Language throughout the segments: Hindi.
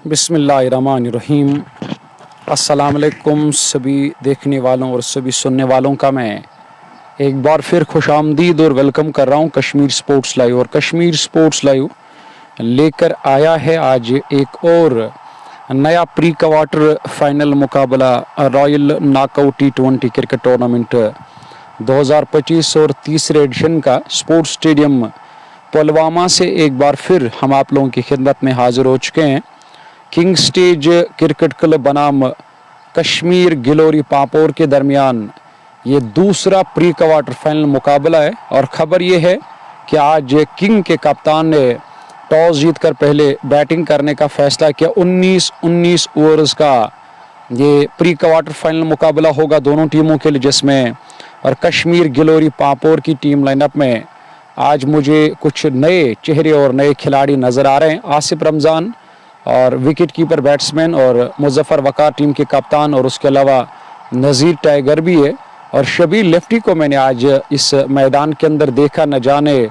बिस्मिल्लाहिर्रहमानिर्रहीम। अस्सलाम वालेकुम सभी देखने वालों और सभी सुनने वालों का मैं एक बार फिर खुशामदीद और वेलकम कर रहा हूँ कश्मीर स्पोर्ट्स लाइव। और कश्मीर स्पोर्ट्स लाइव लेकर आया है आज एक और नया प्री क्वार्टर फाइनल मुकाबला royal knockout T20 cricket tournament 2025 और तीसरे एडिशन का स्पोर्ट्स स्टेडियम पुलवामा से एक बार फिर हम आप लोगों की खिदमत में हाजिर हो चुके हैं। किंग स्टेज क्रिकेट क्लब बनाम कश्मीर गिलोरी पापोर के दरमियान ये दूसरा प्री क्वार्टर फाइनल मुकाबला है। और ख़बर ये है कि आज किंग के कप्तान ने टॉस जीतकर पहले बैटिंग करने का फैसला किया। 19 ओवर्स का ये प्री क्वार्टर फाइनल मुकाबला होगा दोनों टीमों के लिए, जिसमें और कश्मीर गिलोरी पापोर की टीम लाइनअप में आज मुझे कुछ नए चेहरे और नए खिलाड़ी नज़र आ रहे हैं। आसिफ रमज़ान और विकेट कीपर बैट्समैन और मुजफ्फर वकार टीम के कप्तान, और उसके अलावा नज़ीर टाइगर भी है। और शबीर लेफ्टी को मैंने आज इस मैदान के अंदर देखा, न जाने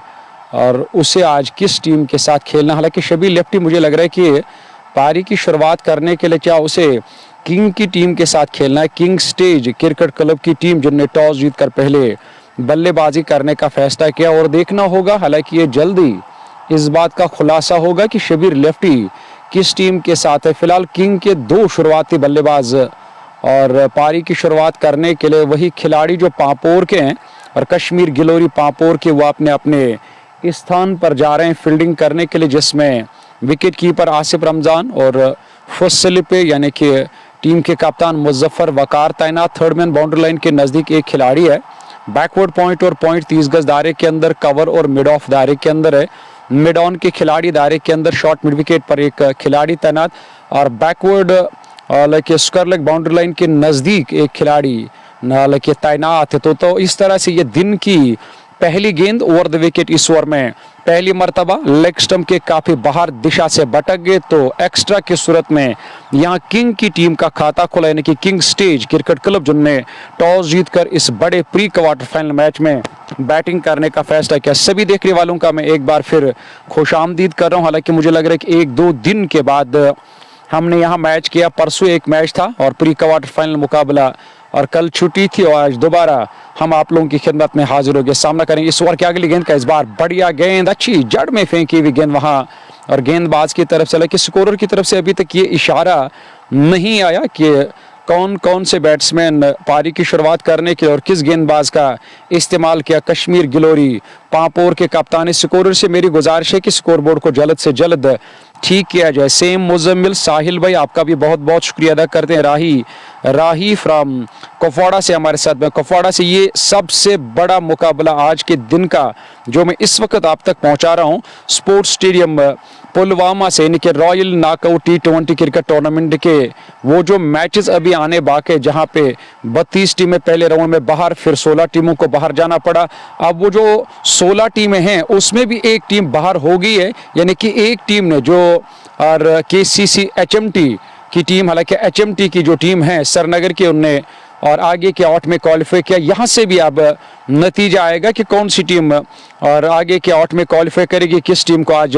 और उसे आज किस टीम के साथ खेलना। हालांकि शबीर लेफ्टी मुझे लग रहा है कि पारी की शुरुआत करने के लिए क्या उसे किंग की टीम के साथ खेलना है, किंग स्टेज क्रिकेट क्लब की टीम जिनने टॉस जीतकर पहले बल्लेबाजी करने का फैसला किया। और देखना होगा, हालांकि ये जल्दी इस बात का खुलासा होगा कि शबीर लेफ्टी किस टीम के साथ है। फिलहाल किंग के दो शुरुआती बल्लेबाज और पारी की शुरुआत करने के लिए वही खिलाड़ी जो पापोर के हैं और कश्मीर गिलोरी पापोर के, वो अपने अपने स्थान पर जा रहे हैं फील्डिंग करने के लिए, जिसमें विकेट कीपर आसिफ रमज़ान और फर्स्ट स्लिप पे यानी कि टीम के कप्तान मुजफ्फर वकार तैनात। थर्ड मैन बाउंड्री लाइन के नज़दीक एक खिलाड़ी है। बैकवर्ड पॉइंट और पॉइंट 30 गज दायरे के अंदर, कवर और मिड ऑफ दायरे के अंदर है। मिड ऑन के खिलाड़ी दायरे के अंदर शॉर्ट मिड विकेट पर एक खिलाड़ी तैनात, और backward square leg boundary line के नज़दीक एक खिलाड़ी तैनात है। तो इस तरह से ये दिन की पहली गेंद ओवर द विकेट इस ओवर में पहली मर्तबा लेग स्टंप के काफी बाहर दिशा से भटक गए, तो एक्स्ट्रा की सूरत में यहाँ किंग की टीम का खाता खुला, यानी कि किंग स्टेज क्रिकेट क्लब जिनने टॉस जीतकर इस बड़े प्री क्वार्टर फाइनल मैच में बैटिंग करने का फैसला किया। सभी देखने वालों का मैं एक बार फिर खुशामदीद कर रहा हूँ। हालांकि मुझे लग रहा है कि एक दो दिन के बाद हमने यहाँ मैच किया। परसों एक मैच था और प्री क्वार्टर फाइनल मुकाबला, और कल छुट्टी थी, और आज दोबारा हम आप लोगों की खिदमत में हाजिर हो गए। सामना करेंगे इस ओवर की अगली गेंद का। इस बार बढ़िया गेंद, अच्छी जड़ में फेंकी हुई गेंद वहां, और गेंदबाज की तरफ से, हालांकि स्कोरर की तरफ से अभी तक ये इशारा नहीं आया कि कौन कौन से बैट्समैन पारी की शुरुआत करने के और किस गेंदबाज का इस्तेमाल किया। कश्मीर गिलोरी पापोर के कप्तान स्कोरर से मेरी गुजारिश है कि स्कोरबोर्ड को जल्द से जल्द ठीक किया जाए। सेम मुजम्मिल साहिल भाई, आपका भी बहुत बहुत शुक्रिया अदा करते हैं। राही फ्रॉम कुपवाड़ा से हमारे साथ में, कुपवाड़ा से ये सबसे बड़ा मुकाबला आज के दिन का जो मैं इस वक्त आप तक पहुंचा रहा हूं स्पोर्ट्स स्टेडियम पुलवामा से, यानी कि royal knockout T20 cricket tournament के वो जो मैचेस अभी आने बाकी, जहां पे 32 टीमें पहले राउंड में बाहर, फिर 16 टीमों को बाहर जाना पड़ा। अब वो जो 16 टीमें हैं उसमें भी एक टीम बाहर हो गई है, यानी कि एक टीम ने जो और KCC HMT की टीम, हालांकि HMT की जो टीम है श्रीनगर की, उनने और आगे के 8 में क्वालिफाई किया। यहाँ से भी अब नतीजा आएगा कि कौन सी टीम और आगे के 8 में क्वालिफाई करेगी, किस टीम को आज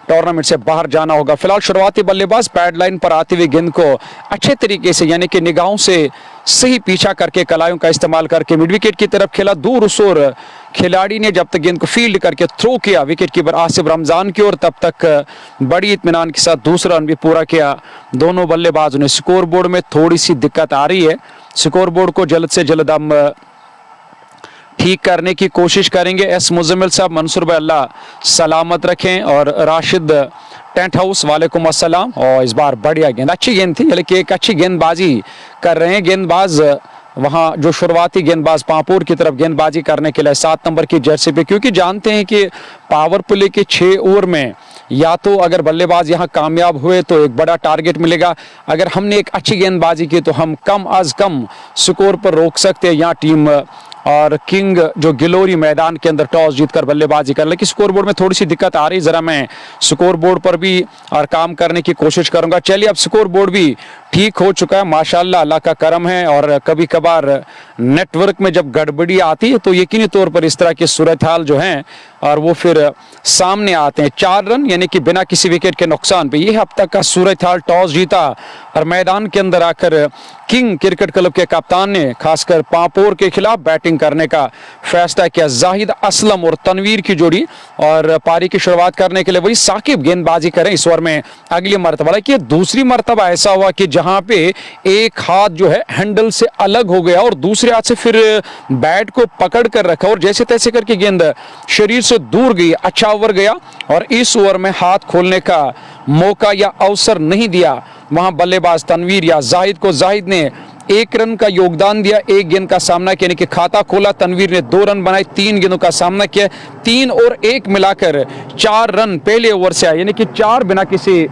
टूर्नामेंट से बाहर जाना होगा। फिलहाल शुरुआती बल्लेबाज पैड लाइन पर आते हुए गेंद को अच्छे तरीके से, यानी कि निगाहों से सही पीछा करके कलाइयों का इस्तेमाल करके मिड विकेट की तरफ खेला। दूर उस ओर खिलाड़ी ने जब तक गेंद को फील्ड करके थ्रो किया विकेट कीपर आसिफ रमज़ान की ओर, तब तक बड़ी इत्मीनान के साथ दूसरा रन भी पूरा किया दोनों बल्लेबाजों ने। स्कोर बोर्ड में थोड़ी सी दिक्कत आ रही है, स्कोर बोर्ड को जल्द से जल्द हम ठीक करने की कोशिश करेंगे। एस मुजम्मिल साहब, मंसूर भाई अल्लाह सलामत रखें, और राशिद टेंट हाउस वालेकुम अस्सलाम। और इस बार बढ़िया गेंद, अच्छी गेंद थी, हालांकि एक अच्छी गेंदबाजी कर रहे हैं गेंदबाज वहां जो शुरुआती गेंदबाज पापोर की तरफ गेंदबाजी करने के लिए 7 नंबर की जर्सी पे, क्योंकि जानते हैं कि पावर प्ले के 6 ओवर में या तो अगर बल्लेबाज यहां कामयाब हुए तो एक बड़ा टारगेट मिलेगा, अगर हमने एक अच्छी गेंदबाजी की तो हम कम अज कम स्कोर पर रोक सकते हैं। यहाँ टीम और किंग जो गिलोरी मैदान के अंदर टॉस जीतकर बल्लेबाजी कर, लेकिन स्कोर बोर्ड में थोड़ी सी दिक्कत आ रही, जरा मैं स्कोर बोर्ड पर भी और काम करने की कोशिश करूंगा। चलिए अब स्कोर बोर्ड भी ठीक हो चुका है माशाल्लाह, अल्लाह का करम है। और कभी कभार नेटवर्क में जब गड़बड़ी आती है तो यकीनी तौर पर इस तरह की सूरत हाल जो हैं और वो फिर सामने आते हैं। 4 रन यानी कि बिना किसी विकेट के नुकसान पे, ये अब तक का सूरत हाल। टॉस जीता और मैदान के अंदर आकर किंग क्रिकेट क्लब के कप्तान ने खासकर पापोर के खिलाफ बैटिंग करने का फैसला किया। जाहिद असलम और तनवीर की जोड़ी, और पारी की शुरुआत करने के लिए वही साकिब गेंदबाजी करें इस ओवर में अगली मरतबा। कि दूसरी मरतबा ऐसा हुआ कि जहां पे एक हाथ जो है हैंडल से अलग हो गया और दूसरे हाथ से फिर बैट को पकड़ कर रखा और जैसे तैसे करके गेंद शरीर से दूर गई। अच्छा ओवर गया और इस ओवर में हाथ खोलने का मौका या अवसर नहीं दिया वहां बल्लेबाज तनवीर या जाहिद को। जाहिद ने 1 रन का योगदान दिया, 1 गेंद का सामना किया, यानी कि खाता खोला। तनवीर ने 2 रन बनाए, 3 गेंदों का सामना किया। 3 और 1 मिलाकर 4 रन पहले ओवर से आए, यानी कि 4 बिना किसी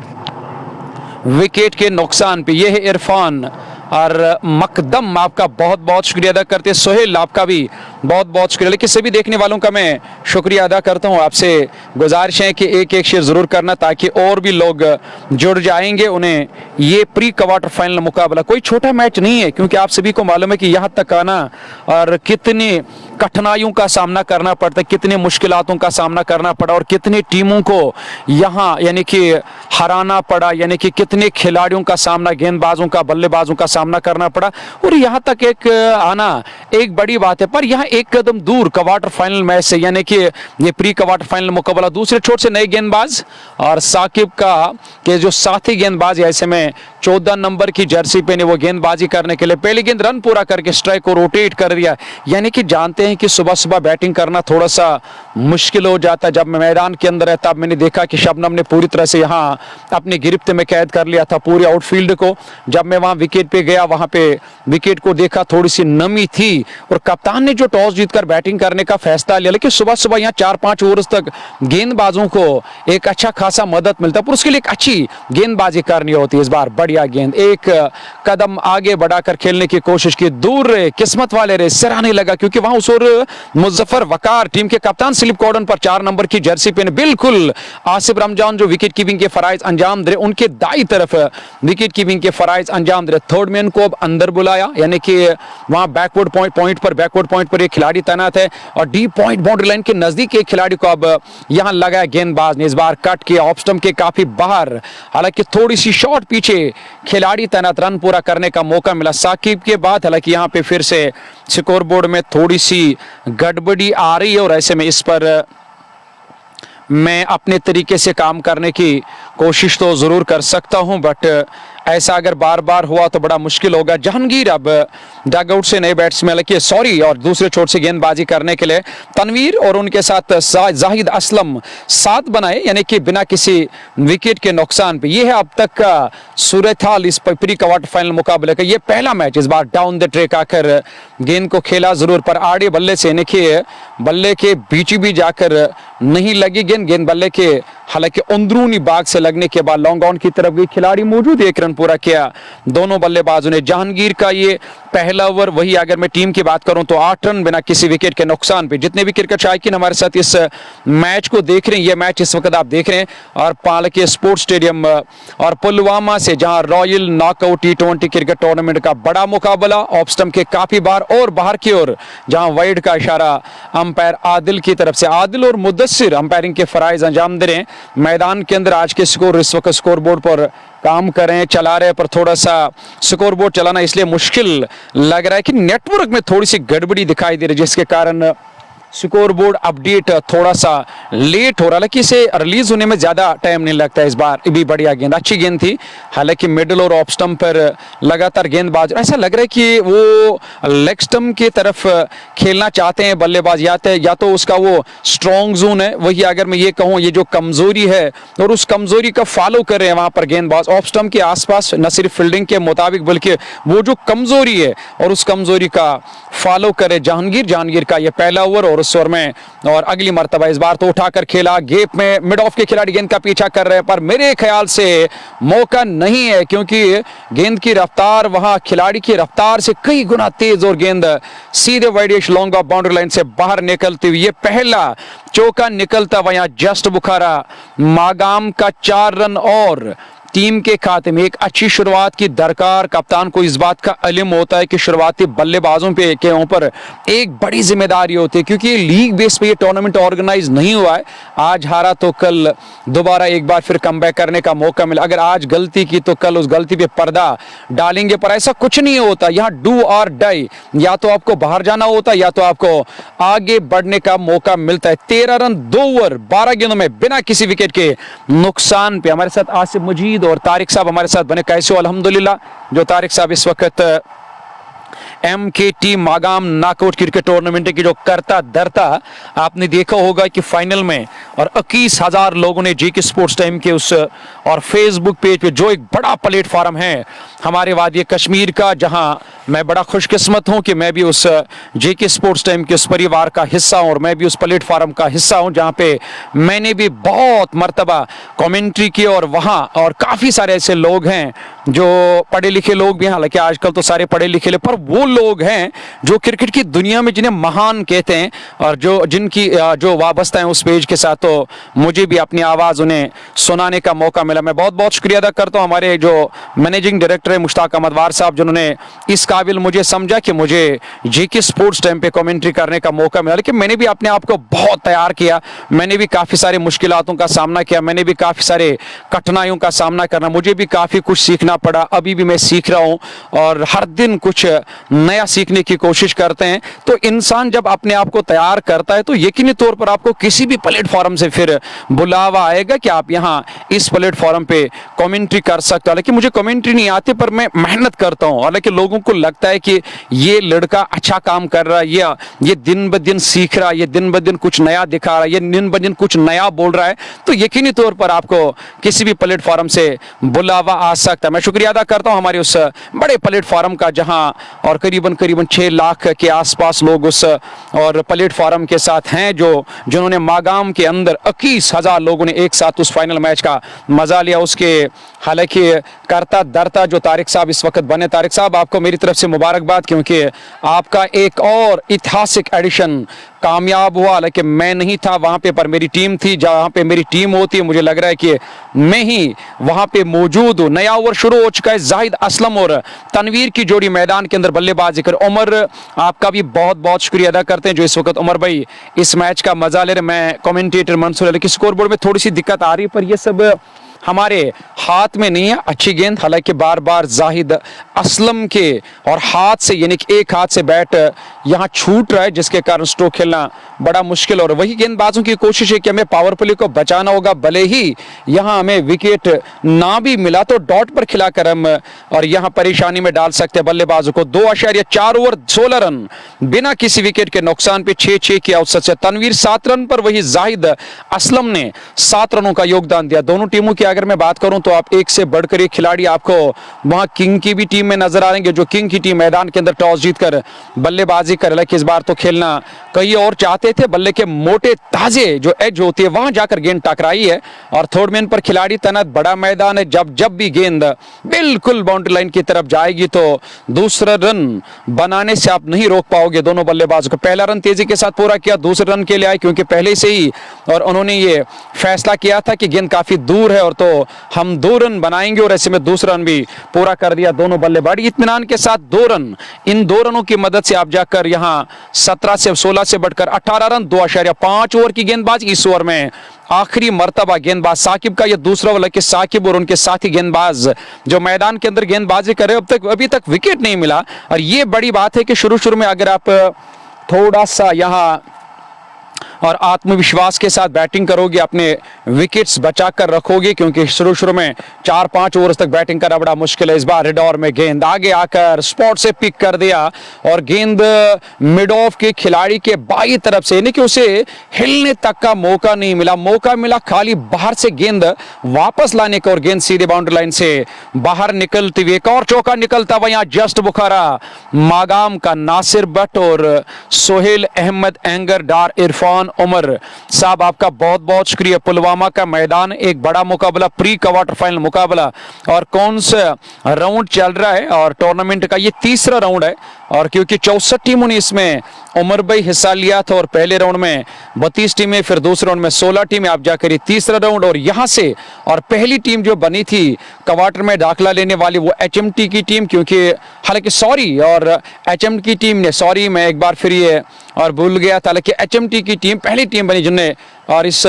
विकेट के नुकसान पे। यह है इरफान और मकदम, आपका बहुत बहुत शुक्रिया अदा करते हैं। सोहेल, आपका भी बहुत बहुत शुक्रिया। लेकिन सभी देखने वालों का मैं शुक्रिया अदा करता हूं। आपसे गुजारिश है कि एक एक शेयर जरूर करना ताकि और भी लोग जुड़ जाएंगे। उन्हें ये प्री क्वार्टर फाइनल मुकाबला कोई छोटा मैच नहीं है, क्योंकि आप सभी को मालूम है कि यहाँ तक आना और कितनी कठिनाइयों का सामना करना पड़ता है, कितने मुश्किलातों का सामना करना पड़ा और कितनी टीमों को यहाँ यानी कि हराना पड़ा, यानी कि कितने खिलाड़ियों का सामना, गेंदबाजों का, बल्लेबाजों का सामना करना पड़ा। और यहाँ तक एक आना एक बड़ी बात है, पर यहाँ एक कदम दूर क्वार्टर फाइनल मैच से, यानी कि ये प्री क्वार्टर फाइनल मुकाबला दूसरे छोर से नए गेंदबाज और साकिब का के जो साथी गेंदबाज ऐसे में 14 नंबर की जर्सी पहने वो गेंदबाजी करने के लिए पहली गेंद रन पूरा करके स्ट्राइक को रोटेट कर दिया। यानी कि जानते हैं कि सुबह सुबह बैटिंग करना थोड़ा सा मुश्किल हो जाता है। जब मैं मैदान के अंदर है तब मैंने देखा कि शबनम ने पूरी तरह से यहाँ अपनी गिरफ्त में कैद कर लिया था पूरे आउटफील्ड को। जब मैं वहां विकेट पे गया, वहां पे विकेट को देखा, थोड़ी सी नमी थी और कप्तान ने जो टॉस जीतकर बैटिंग करने का फैसला लिया। लेकिन सुबह सुबह यहाँ 4-5 ओवर तक गेंदबाजों को एक अच्छा खासा मदद मिलता है, पर उसके लिए एक अच्छी गेंदबाजी करनी होती है। इस बार बढ़िया गेंद, एक कदम आगे बढ़ाकर खेलने की कोशिश की, दूर रहे, किस्मत वाले रहे, सिरा नहीं लगा, क्योंकि वहां उस ओर मुजफ्फर वकार टीम के कप्तान स्लिप कॉर्डन पर 4 नंबर की जर्सी पहने बिल्कुल आसिफ रमजान जो विकेट कीपिंग के फराइज अंजाम दे, उनके दाई तरफ विकेट कीपिंग के फराइज अंजाम दे। थर्ड मैन को अब अंदर बुलाया, यानी कि वहां बैकवर्ड पॉइंट पर एक खिलाड़ी तैनात है और डीप पॉइंट बाउंड्री लाइन के नजदीक एक खिलाड़ी को अब यहां लगाया गेंदबाज ने। इस बार कट किया ऑफ स्टंप के काफी बाहर, हालांकि थोड़ी सी शॉट पीछे खिलाड़ी तैनात, रन पूरा करने का मौका मिला साकिब के बाद। हालांकि यहां पे फिर से स्कोर बोर्ड में थोड़ी सी गड़बड़ी आ रही है और ऐसे में इस पर मैं अपने तरीके से काम करने की कोशिश तो जरूर कर सकता हूं, बट ऐसा अगर बार बार हुआ तो बड़ा मुश्किल होगा। जहांगीर अब डगआउट से नए बैट्समैन लगे सॉरी और दूसरे छोर से गेंदबाजी करने के लिए तनवीर और उनके साथ जाहिद असलम 7 बनाए, यानी कि बिना किसी विकेट के नुकसान पे। यह है अब तक का सूरत हाल इस प्री क्वार्टर फाइनल मुकाबले का। यह पहला मैच इस बार डाउन द ट्रैक आकर गेंद को खेला जरूर, पर आड़े बल्ले से, यानी कि बल्ले के बीच भी जाकर नहीं लगी गेंद बल्ले के हालांकि अंदरूनी बाग से लगने के बाद लॉन्ग ऑन की तरफ गई, खिलाड़ी मौजूद, 1 रन पूरा किया दोनों बल्लेबाजों ने। जहांगीर का ये पहला ओवर, वही अगर मैं टीम की बात करूं तो 8 रन बिना किसी विकेट के नुकसान पे। जितने भी क्रिकेट शायकीन हमारे साथ इस मैच को देख रहे हैं, ये मैच इस वक्त आप देख रहे हैं और पालके स्पोर्ट्स स्टेडियम और पुलवामा से, जहां royal knockout T20 cricket tournament का बड़ा मुकाबला ऑफ स्टंप के काफी बार और बाहर की ओर, जहां वाइड का इशारा अंपायर आदिल की तरफ से, आदिल और मुदस्सिर अंपायरिंग के फराइज अंजाम दे रहे हैं। मैदान के अंदर आज के स्कोर इस वक्त स्कोर बोर्ड पर काम कर रहे हैं, चला रहे हैं, पर थोड़ा सा स्कोर बोर्ड चलाना इसलिए मुश्किल लग रहा है कि नेटवर्क में थोड़ी सी गड़बड़ी दिखाई दे रही है, जिसके कारण स्कोर बोर्ड अपडेट थोड़ा सा लेट हो रहा है। लेकिन इसे रिलीज होने में ज्यादा टाइम नहीं लगता है। इस बार भी बढ़िया गेंद, अच्छी गेंद थी, हालांकि मिडिल और ऑफ स्टंप पर लगातार गेंदबाज, ऐसा लग रहा है कि वो लेग स्टंप की तरफ खेलना चाहते हैं बल्लेबाज, या तो उसका वो स्ट्रॉन्ग जोन है, वही अगर मैं ये कहूँ ये जो कमजोरी है और उस कमजोरी का फॉलो कर रहे हैं वहां पर गेंदबाज ऑफ स्टंप के आसपास, न सिर्फ फील्डिंग के मुताबिक बल्कि वो जो कमजोरी है और उस कमजोरी का फॉलो करे जहांगीर का ये पहला ओवर और उस ओवर में। और अगली मर्तबा इस बार तो उठाकर खेला, गेप में मिड ऑफ के खिलाड़ी गेंद का पीछा कर रहे हैं, पर मेरे ख्याल से मौका नहीं है, क्योंकि गेंद की रफ्तार वहां खिलाड़ी की रफ्तार से कई गुना तेज और गेंद सीधे widish long off boundary line से बाहर निकलती हुई, ये पहला चौका निकलता हुआ यहाँ जस्ट बुखारा मागाम का 4 रन और टीम के खाते में एक अच्छी शुरुआत की दरकार। कप्तान को इस बात का इल्म होता है कि शुरुआती बल्लेबाजों पे के ऊपर एक बड़ी जिम्मेदारी होती है, क्योंकि लीग बेस पे ये टूर्नामेंट ऑर्गेनाइज नहीं हुआ है। आज हारा तो कल दोबारा एक बार फिर कमबैक करने का मौका मिला। अगर आज गलती की तो कल उस गलती पे पर्दा डालेंगे, पर ऐसा कुछ नहीं होता। यहाँ डू और डाई, या तो आपको बाहर जाना होता है या तो आपको आगे बढ़ने का मौका मिलता है। 13 रन 2 ओवर 12 गेंदों में बिना किसी विकेट के नुकसान पे। हमारे साथ आसिफ मजीद और तारिक साहब हमारे साथ बने। कैसे हो? अल्हम्दुलिल्लाह। जो तारिक साहब इस वक्त MKT Magam knockout cricket tournament की जो करता धरता आपने देखा होगा कि फाइनल में और 21,000 लोगों ने JK स्पोर्ट्स टाइम के उस और फेसबुक पेज पे, जो एक बड़ा प्लेटफॉर्म है हमारे वादी कश्मीर का, जहां मैं बड़ा खुशकिस्मत हूं कि मैं भी उस JK स्पोर्ट्स टाइम के उस परिवार का हिस्सा हूं और मैं भी उस प्लेटफॉर्म का हिस्सा हूं जहां पे मैंने भी बहुत मर्तबा कमेंट्री की। और वहां और काफ़ी सारे ऐसे लोग हैं जो पढ़े लिखे लोग भी हैं, हालांकि आजकल तो सारे पढ़े लिखे ले, पर वो लोग हैं जो क्रिकेट की दुनिया में जिन्हें महान कहते हैं और जो जिनकी जो वाबस्ता है उस पेज के साथ। तो मुझे भी अपनी आवाज़ उन्हें सुनाने का मौका मिला। मैं बहुत बहुत शुक्रिया अदा करता हूँ हमारे जो मैनेजिंग डायरेक्टर है मुश्ताक अहमद वार साहब, जिन्होंने इस काबिल मुझे समझा कि मुझे JK स्पोर्ट्स टाइम पे कमेंट्री करने का मौका मिला। लेकिन मैंने भी अपने आप को बहुत तैयार किया, मैंने भी काफ़ी सारे मुश्किलातों का सामना किया, मैंने भी काफ़ी सारे कठिनाइयों का सामना करना, मुझे भी काफ़ी कुछ सीखना पड़ा। अभी भी मैं सीख रहा हूँ और हर दिन कुछ नया सीखने की कोशिश करते हैं। तो इंसान जब अपने आप को तैयार करता है तो यकीनी तौर पर आपको किसी भी प्लेटफॉर्म से फिर बुलावा आएगा कि आप यहाँ इस प्लेटफॉर्म पे कमेंट्री कर सकते हो। हालांकि मुझे कमेंट्री नहीं आती, पर मैं मेहनत करता हूँ। हालांकि लोगों को लगता है कि ये लड़का अच्छा काम कर रहा है, ये दिन ब दिन सीख रहा है, ये दिन ब दिन कुछ नया दिखा रहा है, ये दिन ब दिन कुछ नया बोल रहा है, तो यकीनी तौर पर आपको किसी भी प्लेटफॉर्म से बुलावा आ सकता है। मैं शुक्रिया अदा करता हूँ हमारे उस बड़े प्लेटफॉर्म का, जहां और करीबन 6 लाख के आसपास लोग उस और प्लेटफॉर्म के साथ हैं, जिन्होंने मागाम के अंदर 21,000 लोगों ने एक साथ उस फाइनल मैच का मजा लिया। उसके हालांकि करता धरता जो तारिक साहब इस वक्त बने, तारिक साहब आपको मेरी तरफ से मुबारकबाद, क्योंकि आपका एक और ऐतिहासिक एडिशन कामयाब हुआ। हालांकि मैं नहीं था वहां पे, पर मेरी टीम थी। जहां पे मेरी टीम होती है मुझे लग रहा है कि मैं ही वहां पे मौजूद हूं। नया ओवर शुरू हो चुका है। जाहिद असलम और तनवीर की जोड़ी मैदान के अंदर बल्लेबाजी कर। उमर, आपका भी बहुत बहुत शुक्रिया अदा करते हैं जो इस वक्त उमर भाई इस मैच का मजा ले रहे। मैं कमेंटेटर मंसूर अली की स्कोर बोर्ड में थोड़ी सी दिक्कत आ रही है, पर यह सब हमारे हाथ में नहीं है। अच्छी गेंद, हालांकि बार बार जाहिद असलम के और हाथ से, यानी कि एक हाथ से बैट यहाँ छूट रहा है, जिसके कारण स्ट्रोक खेलना बड़ा मुश्किल। और वही गेंदबाजों की कोशिश है कि हमें पावर प्ले को बचाना होगा, भले ही यहाँ हमें विकेट ना भी मिला तो डॉट पर खिलाकर हम और यहाँ परेशानी में डाल सकते हैं बल्लेबाजों को। 2.4 ओवर 16 रन बिना किसी विकेट के नुकसान पे 6-6 की औसत से तनवीर 7 रन पर, वही जाहिद असलम ने 7 रनों का योगदान दिया। दोनों टीमों की अगर मैं बात करूं तो आप एक से बढ़कर एक खिलाड़ी आपको वहां किंग की भी टीम में नजर आएंगे, जो किंग की टीम मैदान के अंदर टॉस जीतकर बल्लेबाजी कर रही है। इस बार तो खेलना कई और चाहते थे, बल्ले के मोटे ताजे जो एज होती है वहां जाकर गेंद टकराई है और थर्ड मैन पर खिलाड़ी तैनात। बड़ा मैदान है, जब भी गेंद बिल्कुल बाउंड्री लाइन की तरफ जाएगी तो दूसरा रन बनाने से आप नहीं रोक पाओगे दोनों बल्लेबाजों को। पहला रन तेजी के साथ पूरा किया, दूसरे रन के लिए आए क्योंकि पहले से ही और उन्होंने ये फैसला किया था कि गेंद काफी दूर है और तो हम 2 रन बनाएंगे, और ऐसे में दूसरा रन भी पूरा कर दिया दोनों बल्लेबाज इत्मीनान के साथ। 2 रन, इन 2 रनों की मदद से आप जाकर यहां 17 से 16 से बढ़कर 18 रन। 2.5 ओवर की गेंदबाज। इस ओवर में आखिरी मर्तबा गेंदबाज साकिब का यह दूसरा वाला कि साकिब और उनके साथी गेंदबाज जो मैदान के अंदर गेंदबाजी कर रहे अभी तक विकेट नहीं मिला। और यह बड़ी बात है कि शुरू में अगर आप थोड़ा सा यहां और आत्मविश्वास के साथ बैटिंग करोगे, अपने विकेट्स बचाकर रखोगे, क्योंकि शुरू में 4-5 ओवर तक बैटिंग करना बड़ा मुश्किल है। इस बार रेड ओवर में गेंद आगे आकर स्पॉट से पिक कर दिया और गेंद मिड ऑफ के खिलाड़ी के बाई तरफ से, यानी कि उसे हिलने तक का मौका नहीं मिला। मौका मिला खाली बाहर से गेंद वापस लाने का और गेंद सीधे बाउंड्री लाइन से बाहर निकलती हुई। एक और चौका निकलता हुआ यहाँ जस्ट बुखारा मागाम का नासिर भट्ट और सोहेल अहमद एंगर डार इरफान उमर साहब, आपका बहुत बहुत शुक्रिया। पुलवामा का मैदान, एक बड़ा मुकाबला, प्री क्वार्टर फाइनल मुकाबला और कौन सा राउंड चल रहा है और टूर्नामेंट का ये तीसरा राउंड है और क्योंकि 64 टीमों ने इसमें उमर भाई हिस्सा लिया था और पहले राउंड में 32 टीमें, फिर दूसरे राउंड में 16 टीमें, आप जाकर तीसरा राउंड और यहां से और पहली टीम जो बनी थी क्वार्टर में दाखिला लेने वाली वो एचएमटी की टीम, क्योंकि हालांकि सॉरी और एचएमटी की टीम ने, सॉरी मैं एक बार फिर ये और भूल गया था, हालांकि एचएमटी की टीम पहली टीम बनी जिन्हें और इस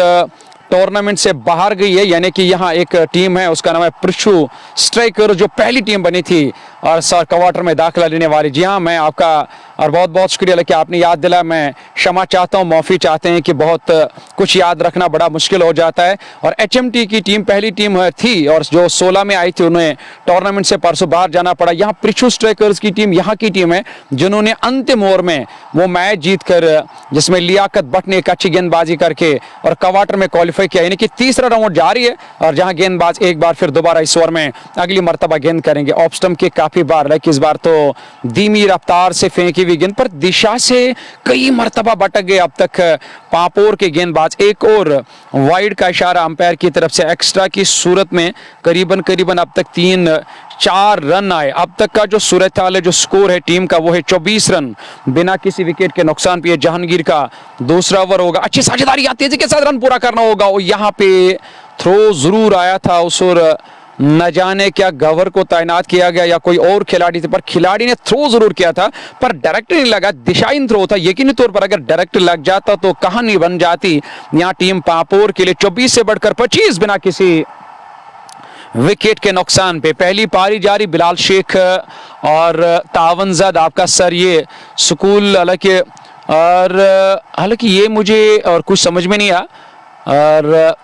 टूर्नामेंट से बाहर गई है, यानी कि यहाँ एक टीम है उसका नाम है पृथु स्ट्राइकर जो पहली टीम बनी थी और सर क्वार्टर में दाखिला लेने वाली। जी हाँ, मैं आपका और बहुत बहुत शुक्रिया कि आपने याद दिलाया। मैं क्षमा चाहता हूँ, माफ़ी चाहते हैं कि बहुत कुछ याद रखना बड़ा मुश्किल हो जाता है। और एचएमटी की टीम पहली टीम थी और जो 16 में आई थी उन्हें टूर्नामेंट से परसों बाहर जाना पड़ा। यहाँ पृथु स्ट्राइकर्स की टीम यहाँ की टीम है जिन्होंने अंतिम ओवर में वो मैच जीत कर, जिसमें लियाकत भट्ट ने एक अच्छी गेंदबाजी करके और क्वार्टर में क्वालिफाई किया, यानी कि तीसरा राउंड जारी है और जहां गेंदबाज एक बार फिर दोबारा इस ओवर में अगली मर्तबा गेंद करेंगे। ऑफ स्टंप के काफी बार, लेकिन इस बार तो धीमी रफ्तार से फेंकी हुई गेंद पर दिशा से कई मर्तबा भटक गए अब तक पापोर के गेंदबाज। एक और वाइड का इशारा अंपायर की तरफ से एक्स्ट्रा की सूरत में करीबन अब तक 3-4 रन आए। अब तक का जो सूरत हाल है, जो स्कोर है टीम का वो है 24 रन बिना किसी विकेट के नुकसान पे। जहांगीर का दूसरा ओवर होगा, अच्छी साझेदारी, तेजी के साथ रन पूरा करना होगा और यहाँ पे थ्रो जरूर आया था उस ओर, न जाने क्या गवर को तैनात किया गया या कोई और खिलाड़ी थे, पर खिलाड़ी ने थ्रो जरूर किया था पर डायरेक्ट नहीं लगा, दिशाहीन थ्रो था। यकीनी तौर पर अगर डायरेक्ट लग जाता तो कहानी बन जाती। यहाँ टीम पापोर के लिए 24 से बढ़कर 25 बिना किसी विकेट के नुकसान पे। पहली पारी जारी, बिलाल शेख और तावनजद आपका सर ये स्कूल, हालांकि ये मुझे और कुछ समझ में नहीं आया और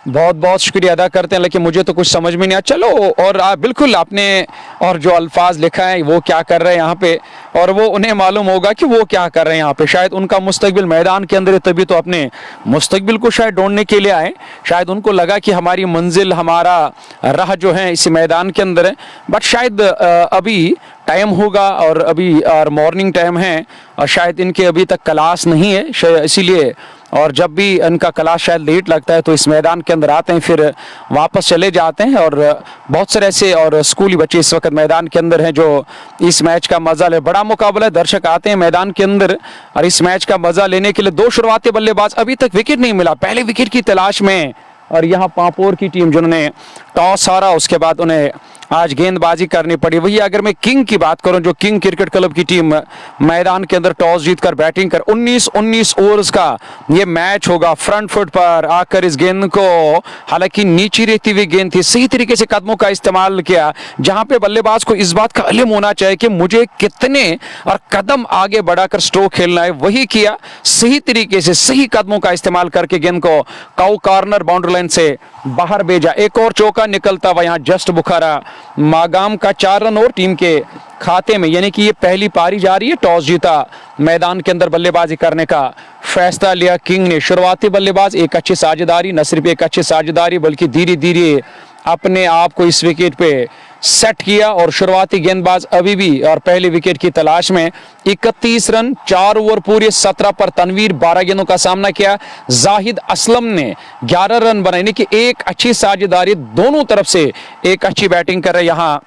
बहुत बहुत शुक्रिया अदा करते हैं, लेकिन मुझे तो कुछ समझ में नहीं आया। चलो, और बिल्कुल आपने और जो अल्फाज लिखा है वो क्या कर रहे हैं यहाँ पे, और वो उन्हें मालूम होगा कि वो क्या कर रहे हैं यहाँ पे। शायद उनका मुस्तकबिल मैदान के अंदर है, तभी तो अपने मुस्तकबिल को शायद ढूंढने के लिए आए। शायद उनको लगा कि हमारी मंजिल, हमारा राह जो है इसी मैदान के अंदर है, बट शायद अभी टाइम होगा और अभी और मॉर्निंग टाइम है और शायद इनके अभी तक क्लास नहीं है, इसीलिए और जब भी इनका क्लास शायद लेट लगता है तो इस मैदान के अंदर आते हैं, फिर वापस चले जाते हैं। और बहुत सारे ऐसे और स्कूली बच्चे इस वक्त मैदान के अंदर हैं जो इस मैच का मजा ले। बड़ा मुकाबला है, दर्शक आते हैं मैदान के अंदर और इस मैच का मजा लेने के लिए। दो शुरुआती बल्लेबाज, अभी तक विकेट नहीं मिला, पहले विकेट की तलाश में। और यहाँ पापोर की टीम जिन्होंने टॉस हारा उसके बाद उन्हें आज गेंदबाजी करनी पड़ी। वही अगर मैं किंग की बात करूं, जो किंग क्रिकेट क्लब की टीम मैदान के अंदर टॉस जीतकर बैटिंग कर 19 ओवर्स का ये मैच होगा। फ्रंट फुट पर आकर इस गेंद को, हालांकि नीचे रहती हुई गेंद थी, सही तरीके से कदमों का इस्तेमाल किया, जहां पे बल्लेबाज को इस बात का इल्म होना चाहिए कि मुझे कितने और कदम आगे बढ़ाकर स्ट्रोक खेलना है। वही किया, सही तरीके से सही कदमों का इस्तेमाल करके गेंद को काउ कॉर्नर बाउंड्री लाइन से बाहर भेजा। एक और चौका निकलता हुआ यहाँ जस्ट बुखारा मागाम का 4 रन और टीम के खाते में, यानी कि ये पहली पारी जा रही है। टॉस जीता, मैदान के अंदर बल्लेबाजी करने का फैसला लिया किंग ने। शुरुआती बल्लेबाज एक अच्छी साझेदारी, न सिर्फ एक अच्छी साझेदारी बल्कि धीरे धीरे अपने आप को इस विकेट पे सेट किया और शुरुआती गेंदबाज अभी भी और पहले विकेट की तलाश में। 31 रन 4 ओवर पूरे 17 पर तनवीर 12 गेंदों का सामना किया। जाहिद असलम ने 11 रन बनाए, यानी कि एक अच्छी साझेदारी, दोनों तरफ से एक अच्छी बैटिंग कर रहे यहाँ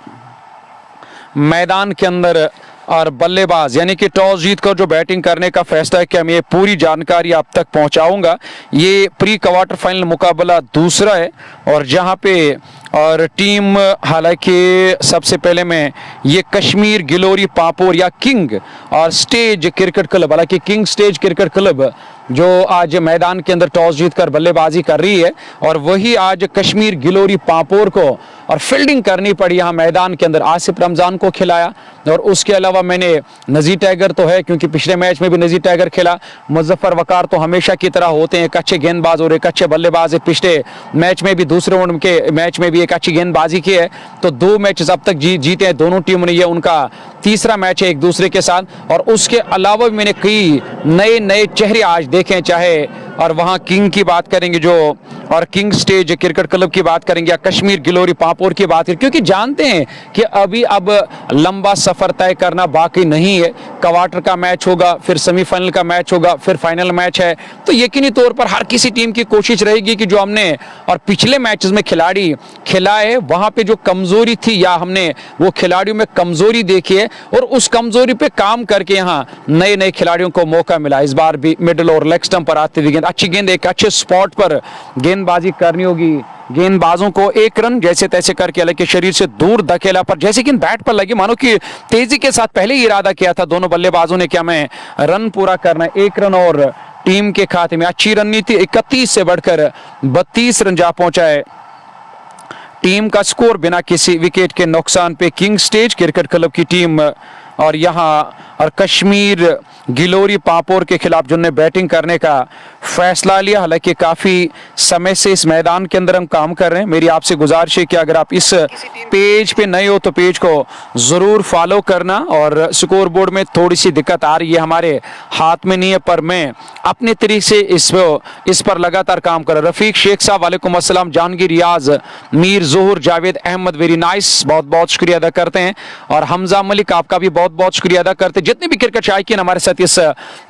मैदान के अंदर। और बल्लेबाज यानी कि टॉस जीत कर जो बैटिंग करने का फैसला है कि मैं ये पूरी जानकारी आप तक पहुंचाऊंगा। ये प्री क्वार्टर फाइनल मुकाबला दूसरा है और जहां पे और टीम, हालांकि सबसे पहले मैं ये कश्मीर गिलोरी पापोर या किंग और स्टेज क्रिकेट क्लब, हालांकि किंग स्टेज क्रिकेट क्लब जो आज मैदान के अंदर टॉस जीतकर बल्लेबाजी कर रही है और वही आज कश्मीर गिलोरी पापोर को और फील्डिंग करनी पड़ी यहाँ मैदान के अंदर। आसिफ रमजान को खिलाया और उसके अलावा मैंने नज़ीर टाइगर तो है क्योंकि पिछले मैच में भी नज़ीर टाइगर खेला। मुजफ्फर वकार तो हमेशा की तरह होते हैं एक अच्छे गेंदबाज और एक अच्छे बल्लेबाज है। पिछले मैच में भी, दूसरे राउंड के मैच में भी एक अच्छी गेंदबाजी की है। तो 2 मैच अब तक जीते हैं दोनों टीमों ने, ये उनका तीसरा मैच है एक दूसरे के साथ। और उसके अलावा भी मैंने कई नए चेहरे आज देखे, चाहे और वहाँ किंग की बात करेंगे जो, और किंग स्टेज क्रिकेट क्लब की बात करेंगे, या कश्मीर गिलोरी पापोर की बात करें, क्योंकि जानते हैं कि अभी अब लंबा सफर तय करना बाकी नहीं है। क्वार्टर का मैच होगा, फिर सेमीफाइनल का मैच होगा, फिर फाइनल मैच है। तो यकीनी तौर पर हर किसी टीम की कोशिश रहेगी कि जो हमने और पिछले मैचेस में खिलाड़ी खिलाए वहां पे जो कमजोरी थी या हमने वो खिलाड़ियों में कमजोरी देखी है और उस कमजोरी पे काम करके यहाँ नए नए खिलाड़ियों को मौका मिला। इस बार भी मिडिल और लेग स्टंप पर आती हुई गेंद, अच्छी गेंद, एक अच्छे स्पॉट पर गेंदबाजी करनी होगी। गेंदबाजों को एक रन जैसे तैसे करके अलग के शरीर से दूर धकेला, पर जैसे कि बैट पर लगी मानो कि तेजी के साथ पहले ही इरादा किया था दोनों बल्लेबाजों ने, क्या मैं रन पूरा करना है। एक रन और टीम के खाते में। अच्छी रणनीति, 31 से बढ़कर 32 रन जा पहुंचा है टीम का स्कोर बिना किसी विकेट के नुकसान पे। किंग स्टेज क्रिकेट क्लब की टीम और यहाँ कश्मीर गिलोरी पापोर के खिलाफ जिन्होंने बैटिंग करने का फैसला लिया। हालांकि काफी समय से इस मैदान के अंदर हम काम कर रहे हैं। मेरी आपसे गुजारिश है कि अगर आप इस पेज पे नए हो तो पेज को जरूर फॉलो करना। और स्कोर बोर्ड में थोड़ी सी दिक्कत आ रही है, हमारे हाथ में नहीं है, पर मैं अपने तरीके से इस पर लगातार काम कर रहा हूं। रफीक शेख साहब वालेकुम अस्सलाम, जानगी रियाज, मीर जोहर, जावेद अहमद, वेरी नाइस, बहुत बहुत शुक्रिया अदा करते हैं। और हमजा मलिक, आपका भी बहुत बहुत शुक्रिया अदा करते हैं। जितने भी क्रिकेट शायकीन हमारे साथ इस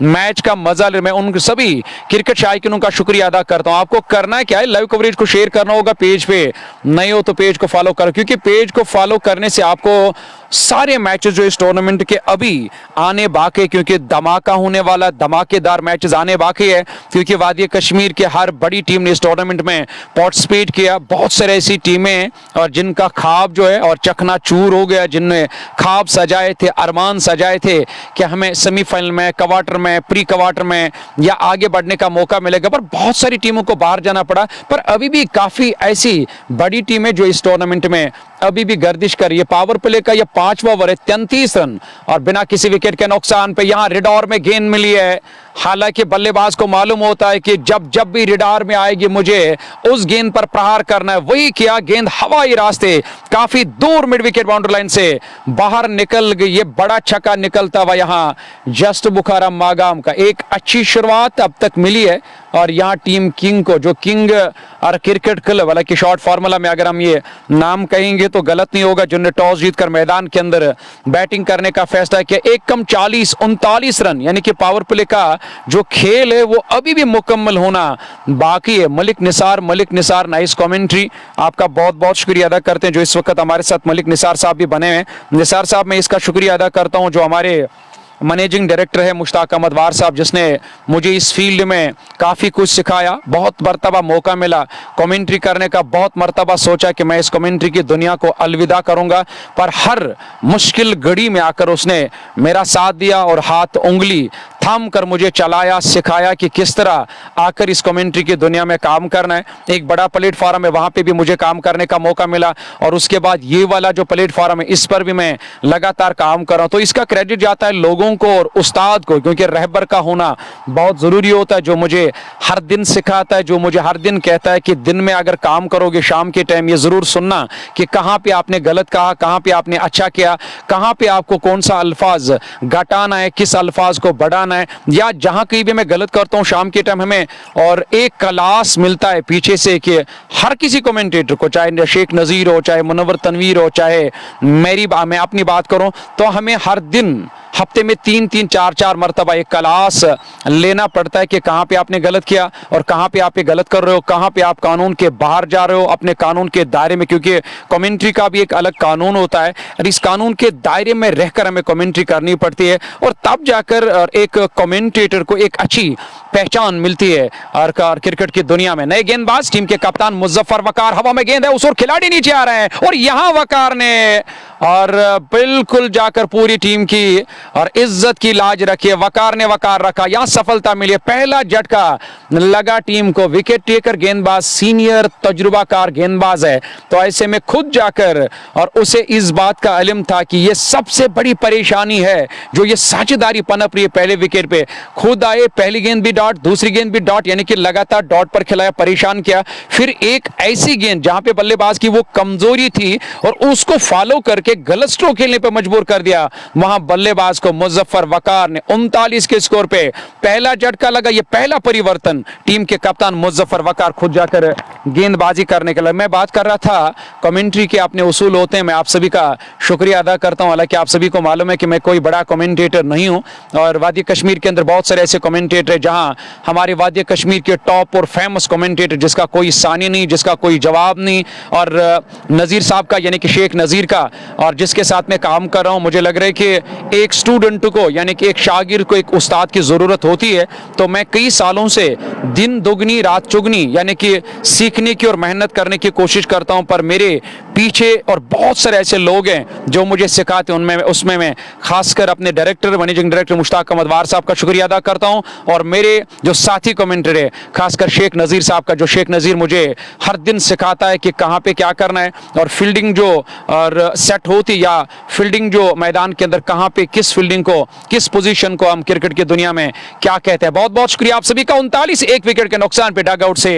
मैच का मजा ले, मैं उन सभी क्रिकेट शायकीनों का शुक्रिया अदा करता हूं। आपको करना क्या है, लाइव कवरेज को शेयर करना होगा। पेज पे नए हो तो पेज को फॉलो करो, क्योंकि पेज को फॉलो करने से आपको सारे मैचेस जो इस टूर्नामेंट के अभी आने बाकी, क्योंकि धमाका होने वाला, धमाकेदार मैचेस आने बाकी है, क्योंकि वादी कश्मीर के हर बड़ी टीम ने इस टूर्नामेंट में पार्टिसिपेट किया। बहुत सारे ऐसी टीमें और जिनका ख्वाब जो है और चकनाचूर हो गया, जिनने ख्वाब सजाए थे, अरमान सजाए थे कि हमें सेमीफाइनल में, क्वार्टर में, प्री क्वार्टर में या आगे बढ़ने का मौका मिलेगा, पर बहुत सारी टीमों को बाहर जाना पड़ा। पर अभी भी काफी ऐसी बड़ी टीमें जो इस टूर्नामेंट में अभी भी गर्दिश कर रही है। पावर प्ले का यह 5वां ओवर है, 33 रन और बिना किसी विकेट के नुकसान पे यहां रिडॉर में गेंद मिली है। हालांकि बल्लेबाज को मालूम होता है कि जब जब भी रिडार में आएगी मुझे उस गेंद पर प्रहार करना है। वही किया, गेंद हवाई रास्ते काफी दूर मिड विकेट बाउंड्री लाइन से बाहर निकल गई। ये बड़ा छक्का निकलता हुआ यहां जस्ट बुखारा मागाम का। एक अच्छी शुरुआत अब तक मिली है और यहां टीम किंग को, जो किंग और क्रिकेट क्लब, हालांकि शॉर्ट फार्मूला में अगर हम ये नाम कहेंगे तो गलत नहीं होगा, जिन्होंने टॉस जीतकर मैदान के अंदर बैटिंग करने का फैसला किया। 1 कम 40 39 रन, यानी कि पावर प्ले का जो खेल है वो अभी भी मुकम्मल होना बाकी है। मलिक निसार नाइस कमेंट्री, आपका बहुत बहुत शुक्रिया अदा करते हैं जो इस वक्त हमारे साथ मलिक निसार साहब भी बने हैं। निसार साहब, मैं इसका शुक्रिया अदा करता हूं जो हमारे मैनेजिंग डायरेक्टर है मुश्ताक अहमद वार साहब, जिसने मुझे इस फील्ड में काफ़ी कुछ सिखाया। बहुत मरतबा मौका मिला कमेंट्री करने का, बहुत मरतबा सोचा कि मैं इस कमेंट्री की दुनिया को अलविदा करूंगा, पर हर मुश्किल घड़ी में आकर उसने मेरा साथ दिया और हाथ उंगली थाम कर मुझे चलाया, सिखाया कि किस तरह आकर इस कमेंट्री की दुनिया में काम करना है। एक बड़ा प्लेटफॉर्म है, वहाँ पे भी मुझे काम करने का मौका मिला और उसके बाद ये वाला जो प्लेटफॉर्म है इस पर भी मैं लगातार काम कर रहा हूँ। तो इसका क्रेडिट जाता है लोगों को और उस्ताद को, क्योंकि रहबर का होना बहुत ज़रूरी होता है, जो मुझे हर दिन सिखाता है, जो मुझे हर दिन कहता है कि दिन में अगर काम करोगे शाम के टाइम ये ज़रूर सुनना कि कहाँ पे आपने गलत कहा, कहाँ पे आपने अच्छा किया, कहाँ पे आपको कौन सा अल्फाज घटाना है, किस अल्फाज को बढ़ाना है, या जहाँ कहीं भी मैं गलत करता हूँ शाम के टाइम हमें और एक क्लास मिलता है पीछे से कि हर किसी कमेंटेटर को, चाहे शेख नज़ीर हो, चाहे मुनव्वर तनवीर हो, चाहे मैं अपनी बात करूँ तो हमें हर दिन हफ्ते में 3-3 4-4 मरतबा एक क्लास लेना पड़ता है कि कहाँ पे आपने गलत किया और कहाँ पे आप गलत कर रहे हो, कहाँ पे आप कानून के बाहर जा रहे हो अपने कानून के दायरे में, क्योंकि कमेंट्री का भी एक अलग कानून होता है और इस कानून के दायरे में रहकर हमें कमेंट्री करनी पड़ती है और तब जाकर एक कमेंटेटर को एक अच्छी पहचान मिलती है और क्रिकेट की दुनिया में। नए गेंदबाज टीम के कप्तान मुजफ्फर वकार, हवा में गेंद है उस और खिलाड़ी नीचे आ रहे हैं और यहां वकार ने और बिल्कुल जाकर पूरी टीम की और इज्जत की लाज रखी है। वकार ने वकार रखा, यहां सफलता मिली, पहला झटका लगा टीम को। विकेट टेकर गेंदबाज सीनियर तजुर्बाकार गेंदबाज है, तो ऐसे में खुद जाकर और उसे इस बात का इल्म था कि यह सबसे बड़ी परेशानी है जो ये साझेदारी पनप रही है। पहले विकेट पे खुद आए, पहली गेंद भी डॉट, दूसरी गेंद भी डॉट, यानी कि लगातार डॉट पर खिलाया, परेशान किया। फिर एक ऐसी गेंद जहां पे बल्लेबाज की वो कमजोरी थी और उसको फॉलो करके करके गलत स्ट्रोक खेलने पर मजबूर कर दिया। वहां बल्लेबाज को मुजफ्फर वकार ने 39 के स्कोर पे पहला झटका लगा। ये पहला परिवर्तन टीम के कप्तान मुजफ्फर वकार खुद जाकर गेंदबाजी करने के लिए। मैं बात कर रहा था कमेंट्री के अपने उसूल होते हैं, मैं आप सभी का शुक्रिया अदा करता हूं। हालांकि आप सभी को मालूम है कि मैं कोई बड़ा कमेंटेटर नहीं हूं और वादी कश्मीर के अंदर बहुत सारे ऐसे कमेंटेटर हैं जहां हमारे वादी कश्मीर के टॉप और फेमस कमेंटेटर जिसका कोई सानी नहीं, जिसका कोई जवाब नहीं, और नज़ीर साहब का यानी कि शेख नज़ीर का, और जिसके साथ मैं काम कर रहा हूं, मुझे लग रहा है कि एक स्टूडेंट को यानी कि एक शागिर को एक उस्ताद की ज़रूरत होती है। तो मैं कई सालों से दिन दुगनी रात चुगनी यानी कि सीखने की और मेहनत करने की कोशिश करता हूं, पर मेरे पीछे और बहुत सारे ऐसे लोग हैं जो मुझे सिखाते हैं। उसमें मैं खासकर अपने director managing director Mushtaq Ahmad वार साहब का शुक्रिया अदा करता हूं, और मेरे जो साथी कमेंटर है खासकर शेख नज़ीर साहब का, जो शेख नज़ीर मुझे हर दिन सिखाता है कि कहां पे क्या करना है और फील्डिंग जो और सेट होती या फील्डिंग जो मैदान के अंदर कहां पे किस फील्डिंग को किस पोजीशन को हम क्रिकेट की दुनिया में क्या कहते हैं। बहुत बहुत शुक्रिया आप सभी का। 39 एक विकेट के नुकसान पे डग आउट से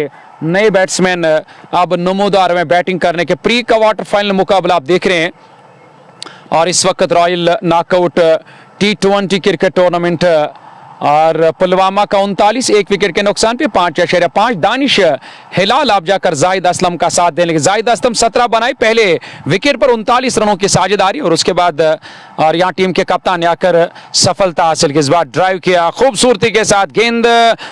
नए बैट्समैन अब नमूदार में बैटिंग करने के प्री क्वार्टर फाइनल मुकाबला आप देख रहे हैं। और इस वक्त royal knockout T20 cricket tournament और पुलवामा का 39 एक विकेट के नुकसान पे 5.5 दानिश हिलाल आप जाकर जाहिद असलम का साथ देने लगे। जाहिद असलम 17 बनाए पहले विकेट पर 39 रनों की साझेदारी, और उसके बाद और यहाँ टीम के कप्तान ने आकर सफलता हासिल की। इस बार ड्राइव किया खूबसूरती के साथ, गेंद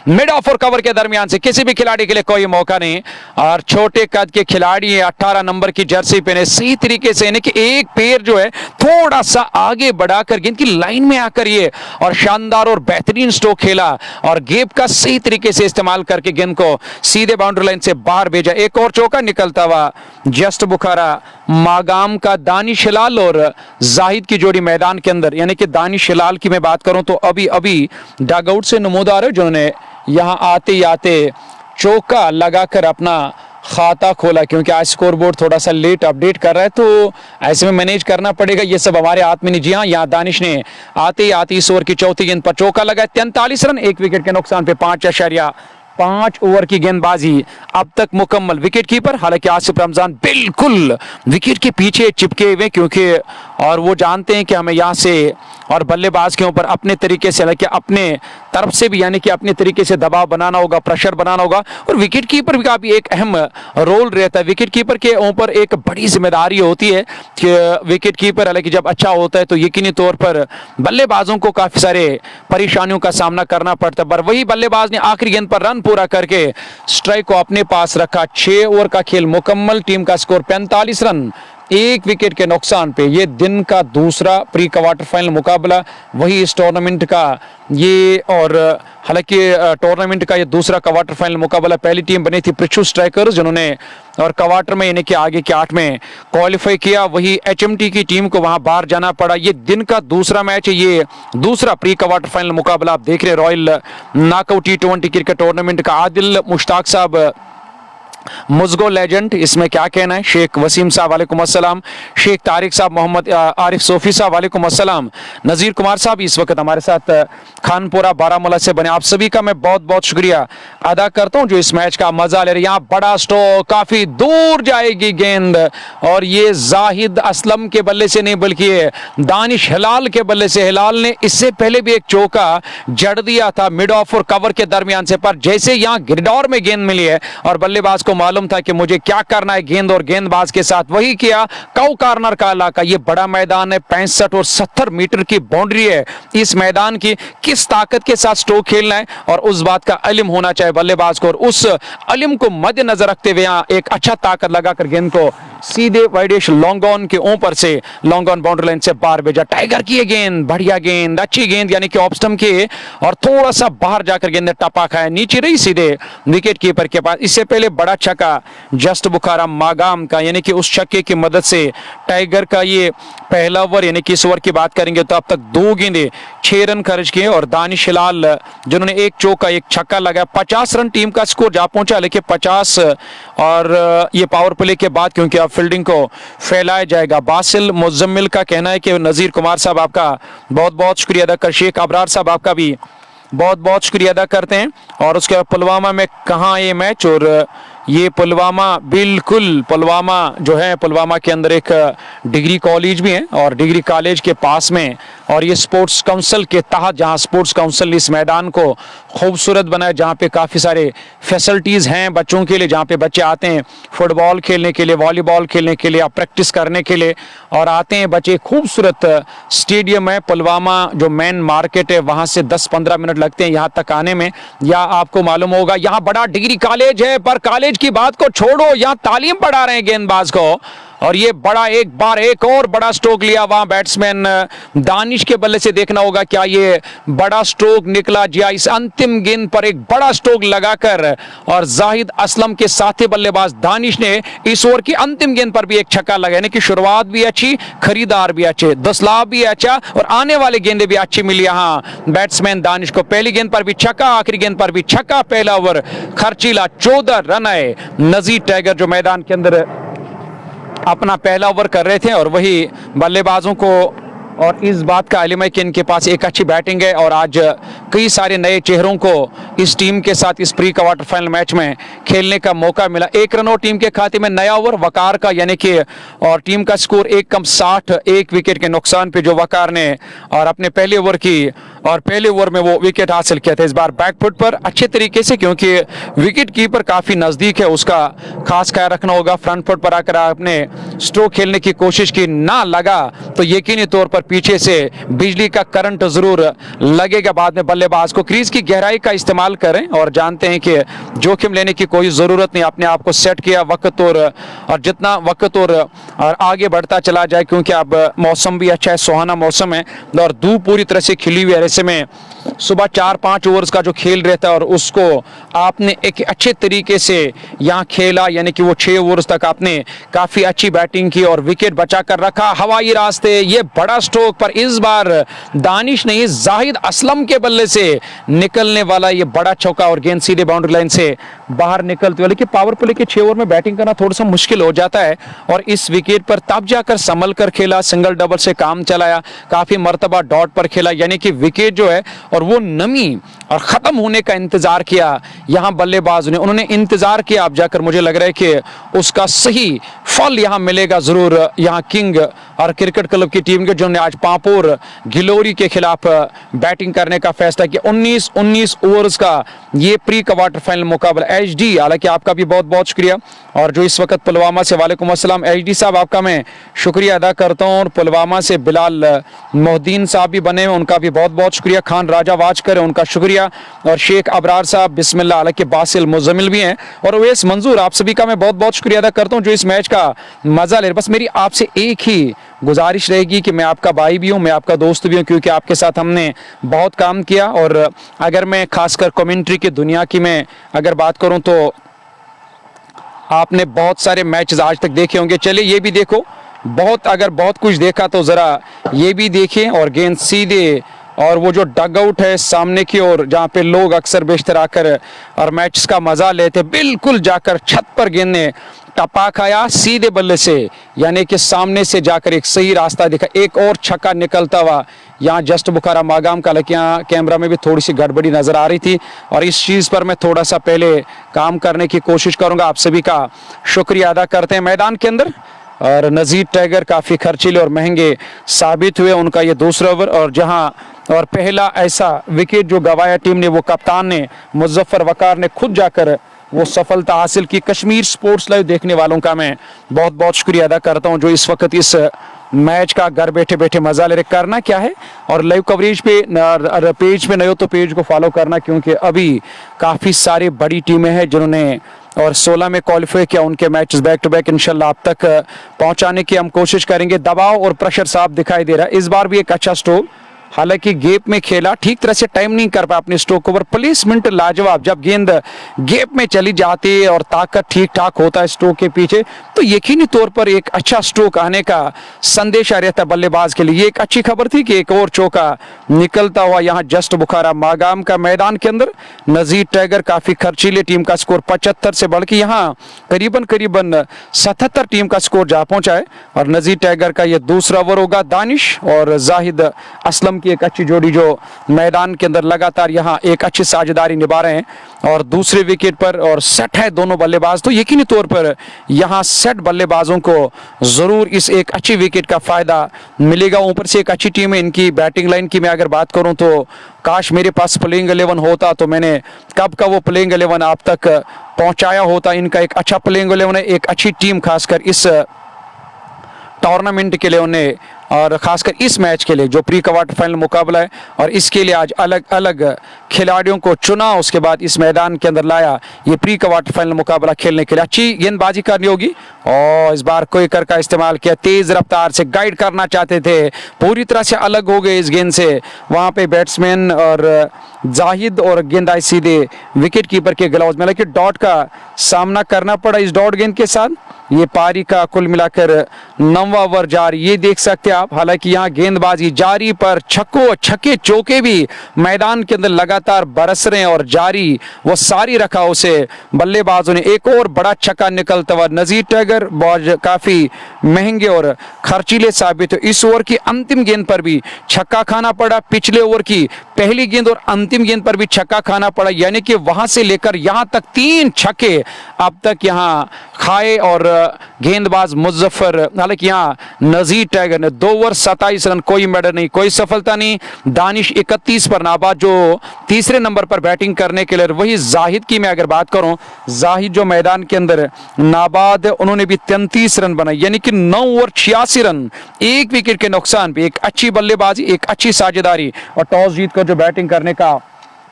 मिड ऑफ और कवर के दरमियान से, किसी भी खिलाड़ी के लिए कोई मौका नहीं। और छोटे कद के खिलाड़ी 18 नंबर की जर्सी पहने सही तरीके से यानी कि एक पैर जो है थोड़ा सा आगे बढ़ाकर गेंद की लाइन में आकर ये और शानदार और बेहतरीन स्ट्रोक खेला और गेप का सही तरीके से इस्तेमाल करके गेंद को सीधे बाउंड्री लाइन से बाहर भेजा। एक और चौका निकलता हुआ जस्ट बुखारा मागाम का दानिश हिलाल और जाहिद की जोड़ी मैदान के अंदर, यानी कि दानिश हिलाल की मैं बात करूं तो अभी अभी डगआउट से नमूदार है, जिन्होंने यहां आते ही आते चौका लगाकर अपना खाता खोला, क्योंकि आज स्कोर बोर्ड थोड़ा सा लेट अपडेट कर रहा है तो ऐसे में मैनेज करना पड़ेगा, ये सब हमारे हाथ में नहीं। जी हाँ, यहाँ दानिश ने आते ही आते इस ओवर की चौथी गेंद पर चौका लगाया। 43 रन एक विकेट के नुकसान पे 5 ओवर की गेंदबाजी अब तक मुकम्मल। विकेट कीपर हालांकि आसिफ रमजान बिल्कुल विकेट के पीछे चिपके हुए, क्योंकि और वो जानते हैं कि हमें यहाँ से और बल्लेबाज के ऊपर अपने तरीके से हालांकि अपने तरफ से भी यानी कि अपने तरीके से दबाव बनाना होगा, प्रेशर बनाना होगा, और विकेट कीपर का भी एक अहम रोल रहता है। विकेट कीपर के ऊपर एक बड़ी जिम्मेदारी होती है कि विकेट कीपर हालांकि जब अच्छा होता है तो यकीनी तौर पर बल्लेबाजों को काफी सारे परेशानियों का सामना करना पड़ता है, पर वही बल्लेबाज ने आखिरी गेंद पर रन पूरा करके स्ट्राइक को अपने पास रखा। 6 ओवर का खेल मुकम्मल, टीम का स्कोर 45 रन एक विकेट के नुकसान पे। ये दिन का दूसरा प्री क्वार्टर फाइनल मुकाबला वही इस टूर्नामेंट का ये, और हालांकि टूर्नामेंट का ये दूसरा क्वार्टर फाइनल मुकाबला। पहली टीम बनी थी पृथ्वी स्ट्राइकर्स, जिन्होंने और क्वार्टर में यानी कि आगे के 8 में क्वालिफाई किया। वही HMT की टीम को वहां बाहर जाना पड़ा। ये दिन का दूसरा मैच है, ये दूसरा प्री क्वार्टर फाइनल मुकाबला आप देख रहे हैं royal knockout T20 cricket tournament का। आदिल मुश्ताक साहब मुजगो लेजेंड, इसमें क्या कहना है? शेख वसीम साहब वालेकुम अस्सलाम, शेख तारिक साहब, मोहम्मद आरिफ सोफी साहब वालेकुम अस्सलाम, नज़ीर कुमार साहब इस वक्त हमारे साथ खानपुरा बारामूला से बने। आप सभी का मैं बहुत बहुत शुक्रिया अदा करता हूं जो इस मैच का मजा ले रहे। यहाँ बड़ा स्ट्रोक, काफी दूर जाएगी गेंद, और ये जाहिद असलम के बल्ले से नहीं बल्कि दानिश हिलाल के बल्ले से। हिलाल ने इससे पहले भी एक चौका जड़ दिया था मिड ऑफ और कवर के दरमियान से, पर जैसे यहाँ गिरडौर में गेंद मिली है और बल्लेबाज को मालूम था कि मुझे क्या करना है गेंद और गेंदबाज के साथ, वही किया। काउ कार्नर का इलाका, ये बड़ा मैदान है, 65 और 70 मीटर की बाउंड्री है इस मैदान की। किस ताकत के साथ स्ट्रोक खेलना है और उस बात का इल्म होना चाहिए बल्लेबाज को, और उस इल्म को मद्देनजर रखते हुए यहाँ एक अच्छा ताकत लगाकर गेंद को सीधे वाइडिश लॉन्ग ऑन के ऊपर से लॉन्ग ऑन बाउंड्री लाइन से बाहर भेजा। टाइगर की ये गेंद, बढ़िया गेंद, अच्छी गेंद यानी कि ऑफ स्टंप के, और थोड़ा सा बाहर जाकर गेंद ने टपा खाया, नीचे रही सीधे विकेट कीपर के पास। इससे पहले बड़ा छक्का जस्ट बुखारा मागाम का, यानी कि उस छक्के की मदद से टाइगर का ये पहला ओवर यानी कि इस ओवर की बात करेंगे तो अब तक 2 गेंदे 6 रन खर्च किए, और दानिश हिलाल जिन्होंने एक चौका एक छक्का लगाया। 50 रन टीम का स्कोर जा पहुंचा, लेकिन 50 और ये पावर प्ले के बाद क्योंकि अब फील्डिंग को फैलाया जाएगा। बासिल मुजम्मिल का कहना है कि नज़ीर कुमार साहब आपका बहुत बहुत शुक्रिया अदा कर, शेख अबरार साहब आपका भी बहुत बहुत शुक्रिया अदा करते हैं। और उसके बाद पुलवामा में कहाँ ये मैच, और ये पुलवामा, बिल्कुल पुलवामा जो है, पुलवामा के अंदर एक डिग्री कॉलेज भी है और डिग्री कॉलेज के पास में, और ये स्पोर्ट्स काउंसिल के तहत, जहां स्पोर्ट्स काउंसिल ने इस मैदान को खूबसूरत बनाया, जहां पे काफ़ी सारे फैसिलिटीज़ हैं बच्चों के लिए, जहां पे बच्चे आते हैं फुटबॉल खेलने के लिए, वॉलीबॉल खेलने के लिए, प्रैक्टिस करने के लिए, और आते हैं बच्चे। खूबसूरत स्टेडियम है। पुलवामा जो मेन मार्केट है वहां से 10-15 मिनट लगते हैं यहाँ तक आने में। या आपको मालूम होगा यहाँ बड़ा डिग्री कॉलेज है, पर कॉलेज की बात को छोड़ो, यहाँ तालीम पढ़ा रहे हैं गेंदबाज को। और ये बड़ा, एक बार एक और बड़ा स्ट्रोक लिया वहां बैट्समैन दानिश के बल्ले से। देखना होगा क्या ये बड़ा स्ट्रोक निकला। जी इस अंतिम गेंद पर एक बड़ा स्ट्रोक लगाकर, और जाहिद असलम के साथी बल्लेबाज दानिश ने इस ओवर की अंतिम गेंद पर भी एक छक्का लगाया। यानी कि शुरुआत भी अच्छी, खरीदार भी अच्छे, दसलाब भी अच्छा, और आने वाली गेंदें भी अच्छी मिली यहाँ बैट्समैन दानिश को। पहली गेंद पर भी छक्का, आखिरी गेंद पर भी छक्का। पहला ओवर खर्चीला 14 रन है। नजीर टाइगर जो मैदान के अंदर अपना पहला ओवर कर रहे थे, और वही बल्लेबाजों को और इस बात का इल्म है कि इनके पास एक अच्छी बैटिंग है। और आज कई सारे नए चेहरों को इस टीम के साथ इस प्री क्वार्टर फाइनल मैच में खेलने का मौका मिला। 1 रन और टीम के खाते में नया ओवर वकार का, यानी कि और टीम का स्कोर 1 कम 60, 1 विकेट के नुकसान पे जो वकार ने और अपने पहले ओवर की, और पहले ओवर में वो विकेट हासिल किया था। इस बार बैकफुट पर अच्छे तरीके से, क्योंकि विकेट कीपर काफी नजदीक है, उसका खास ख्याल रखना होगा। फ्रंट फुट पर आकर आपने स्ट्रोक खेलने की कोशिश की, ना लगा तो यकीनी तौर पर पीछे से बिजली का करंट जरूर लगेगा बाद में बल्लेबाज को। क्रीज की गहराई का इस्तेमाल करें, और जानते हैं कि जोखिम लेने की कोई जरूरत नहीं। अपने आप को सेट किया वक्त, और जितना वक्त और आगे बढ़ता चला जाए, क्योंकि अब मौसम भी अच्छा है, सुहाना मौसम है, और धूप पूरी तरह से खिली हुई है। ऐसे में सुबह 4-5 ओवर्स का जो खेल रहता है, और उसको आपने एक अच्छे तरीके से यहाँ खेला, यानी कि वो 6 ओवर्स तक आपने काफी अच्छी बैटिंग की और विकेट बचा कर रखा हवाई रास्ते। ये बड़ा स्ट्रोक पर इस बार दानिश नहीं, जाहिद असलम के बल्ले से निकलने वाला ये बड़ा चौका, और गेंद सीधे बाउंड्री लाइन से बाहर निकलती है। लेकिन पावर प्ले के 6 ओवर में बैटिंग करना थोड़ा सा मुश्किल हो जाता है, और इस विकेट पर तब जाकर संभल कर खेला, सिंगल डबल से काम चलाया, काफी मर्तबा डॉट पर खेला, यानी कि विकेट जो है और वो नमी और खत्म होने का इंतजार किया यहाँ बल्लेबाज ने, उन्होंने इंतजार किया। अब जाकर मुझे लग रहा है कि उसका सही फल यहाँ मिलेगा जरूर यहाँ किंग और क्रिकेट क्लब की टीम के, जिन्होंने आज पापोर गिलोरी के खिलाफ बैटिंग करने का फैसला किया। 19 ओवर्स का ये प्री क्वार्टर फाइनल मुकाबला। एचडी, हालांकि आपका भी बहुत बहुत शुक्रिया, और जो इस वक्त पुलवामा से, वालेकुम अस्सलाम एचडी साहब, आपका मैं शुक्रिया अदा करता हूँ। और पुलवामा से बिलाल मोहद्दीन साहब भी बने, उनका भी बहुत बहुत शुक्रिया। खान राजा वाजकर, उनका शुक्रिया, और शेख अबरार साहब बिस्मिल्लाह, हालांकि बासिल मुजमिल भी हैं, और ओवैस मंजूर, आप सभी का मैं बहुत बहुत शुक्रिया अदा करता हूँ जो इस मैच का मजा ले रहे। बस मेरी आपसे एक ही गुजारिश रहेगी कि मैं आपका भाई भी हूँ, मैं आपका दोस्त भी हूँ, क्योंकि आपके साथ हमने बहुत काम किया। और अगर मैं खासकर कमेंट्री की दुनिया की मैं अगर बात करूँ तो आपने बहुत सारे मैचेस आज तक देखे होंगे। चलिए ये भी देखो, अगर बहुत कुछ देखा तो जरा ये भी देखें। और गेंद सीधे, और वो जो डग आउट है सामने की ओर, जहाँ पे लोग अक्सर बेशतर आकर और मैच का मजा लेते, बिल्कुल जाकर छत पर गेंद ने टपा खाया सीधे बल्ले से, यानी कि सामने से जाकर एक सही रास्ता दिखा। एक और छक्का निकलता हुआ यहाँ जस्ट बुखारा मागाम का, हालांकि यहाँ कैमरा में भी थोड़ी सी गड़बड़ी नजर आ रही थी, और इस चीज़ पर मैं थोड़ा सा पहले काम करने की कोशिश करूंगा। आप सभी का शुक्रिया अदा करते हैं मैदान के अंदर। और नजीर टाइगर काफ़ी खर्चीले और महंगे साबित हुए, उनका ये दूसरा ओवर, और जहां और पहला ऐसा विकेट जो गंवाया टीम ने, वो कप्तान ने मुजफ्फर वकार ने खुद जाकर वो सफलता हासिल की। कश्मीर स्पोर्ट्स लाइव देखने वालों का मैं बहुत बहुत शुक्रिया अदा करता हूं जो इस वक्त इस मैच का घर बैठे बैठे मजा ले रहे। करना क्या है, और लाइव कवरेज पे पेज पे नए हो तो पेज को फॉलो करना, क्योंकि अभी काफ़ी सारी बड़ी टीमें हैं जिन्होंने और 16 में क्वालिफाई किया, उनके मैचेस बैक टू बैक इंशाल्लाह आप तक पहुंचाने की हम कोशिश करेंगे। दबाव और प्रेशर साफ दिखाई दे रहा है। इस बार भी एक अच्छा स्ट्रोक, हालांकि गेप में खेला, ठीक तरह से टाइम नहीं कर पाया अपने स्ट्रोक ओवर। प्लेसमेंट लाजवाब, जब गेंद गेप में चली जाती है और ताकत ठीक ठाक होता है स्ट्रोक के पीछे, तो यकीनी तौर पर एक अच्छा स्ट्रोक आने का संदेश आ रहता है बल्लेबाज के लिए। एक अच्छी खबर थी कि एक और चौका निकलता हुआ यहाँ जस्ट बुखारा मागाम का मैदान के अंदर। नजीर टाइगर काफी खर्चीले, टीम का स्कोर 75 से बढ़ के यहाँ करीबन 77 टीम का स्कोर जा पहुंचा है। और नजीर टाइगर का ये दूसरा ओवर होगा। दानिश और जाहिद असलम आलम की एक अच्छी जोड़ी जो मैदान के अंदर लगातार यहाँ एक अच्छी साझेदारी निभा रहे हैं और दूसरे विकेट पर और सेट है दोनों बल्लेबाज। तो यकीनी तौर पर यहाँ सेट बल्लेबाजों को जरूर इस एक अच्छी विकेट का फायदा मिलेगा। ऊपर से एक अच्छी टीम है इनकी। बैटिंग लाइन की मैं अगर बात करूं तो काश मेरे पास प्लेइंग 11 होता तो मैंने कब का वो प्लेइंग 11 आप तक पहुंचाया होता। इनका एक अच्छा प्लेइंग 11 है, एक अच्छी टीम खासकर इस टूर्नामेंट के लिए उन्हें और खासकर इस मैच के लिए जो प्री क्वार्टर फाइनल मुकाबला है और इसके लिए आज अलग अलग खिलाड़ियों को चुना, उसके बाद इस मैदान के अंदर लाया ये प्री क्वार्टर फाइनल मुकाबला खेलने के लिए। अच्छी गेंदबाजी करनी होगी और इस बार कोई कर का इस्तेमाल किया, तेज रफ्तार से गाइड करना चाहते थे, पूरी तरह से अलग हो गए इस गेंद से। वहां पे बैट्समैन और जाहिद और गेंद आई सीधे विकेट कीपर के ग्लव्स में, लेकिन डॉट का सामना करना पड़ा इस डॉट गेंद के साथ। ये पारी का कुल मिलाकर 9वां ओवर जारी, ये देख सकते हैं आप। हालांकि यहाँ गेंदबाजी जारी पर छक्के चौके भी मैदान के अंदर लगातार बरस रहे हैं और जारी वो सारी रखा उसे बल्लेबाजों ने। एक और बड़ा छक्का निकलता हुआ नजीर टाइगर बॉल काफी महंगे और खर्चीले साबित हुए। इस ओवर की अंतिम गेंद पर भी छक्का खाना पड़ा, पिछले ओवर की पहली गेंद और अंतिम गेंद पर भी छक्का खाना पड़ा, यानी कि वहां से लेकर यहां तक 3 छक्के अब तक यहां खाए और गेंदबाज मुजफ्फर। हालांकि यहाँ नजीर टाइगर ने 2 ओवर 27 रन, कोई मेडल नहीं, कोई सफलता नहीं। दानिश 31 पर नाबाद जो तीसरे नंबर पर बैटिंग करने के लिए। वही जाहिद की मैं अगर बात करूं, जाहिद जो मैदान के अंदर नाबाद है, उन्होंने भी 33 रन बनाए, यानी कि 9 ओवर 86 रन, 1 विकेट के नुकसान पे एक अच्छी बल्लेबाजी, एक अच्छी साझेदारी और टॉस जीत कर जो बैटिंग करने का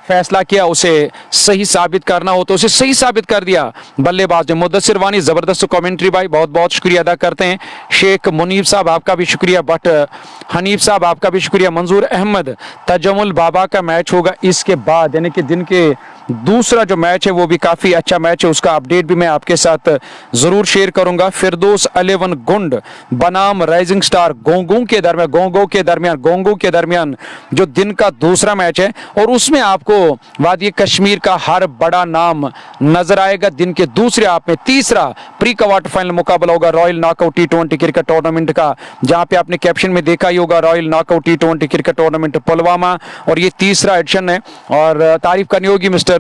फैसला किया उसे सही साबित करना हो तो उसे सही साबित कर दिया बल्लेबाज ने। मुद्दसिर वानी जबरदस्त कमेंट्री भाई, बहुत बहुत शुक्रिया अदा करते हैं। शेख मुनीब साहब आपका भी शुक्रिया, बट हनीफ साहब आपका भी शुक्रिया। मंजूर अहमद तजमुल बाबा का मैच होगा इसके बाद, यानी कि दिन के दूसरा जो मैच है वो भी काफी अच्छा मैच है, उसका अपडेट भी मैं आपके साथ जरूर शेयर करूंगा। फिरदौस 11 गुंड बनाम राइजिंग स्टार गोंगो के दरमियान जो दिन का दूसरा मैच है और उसमें आपको वादी कश्मीर का हर बड़ा नाम नजर आएगा। दिन के दूसरे आप में तीसरा प्री क्वार्टर फाइनल मुकाबला होगा royal knockout T20 cricket tournament का, जहां पे आपने कैप्शन में देखा ही होगा royal knockout T20 cricket tournament Pulwama, और ये तीसरा एडिशन है। और तारीफ करनी होगी मिस्टर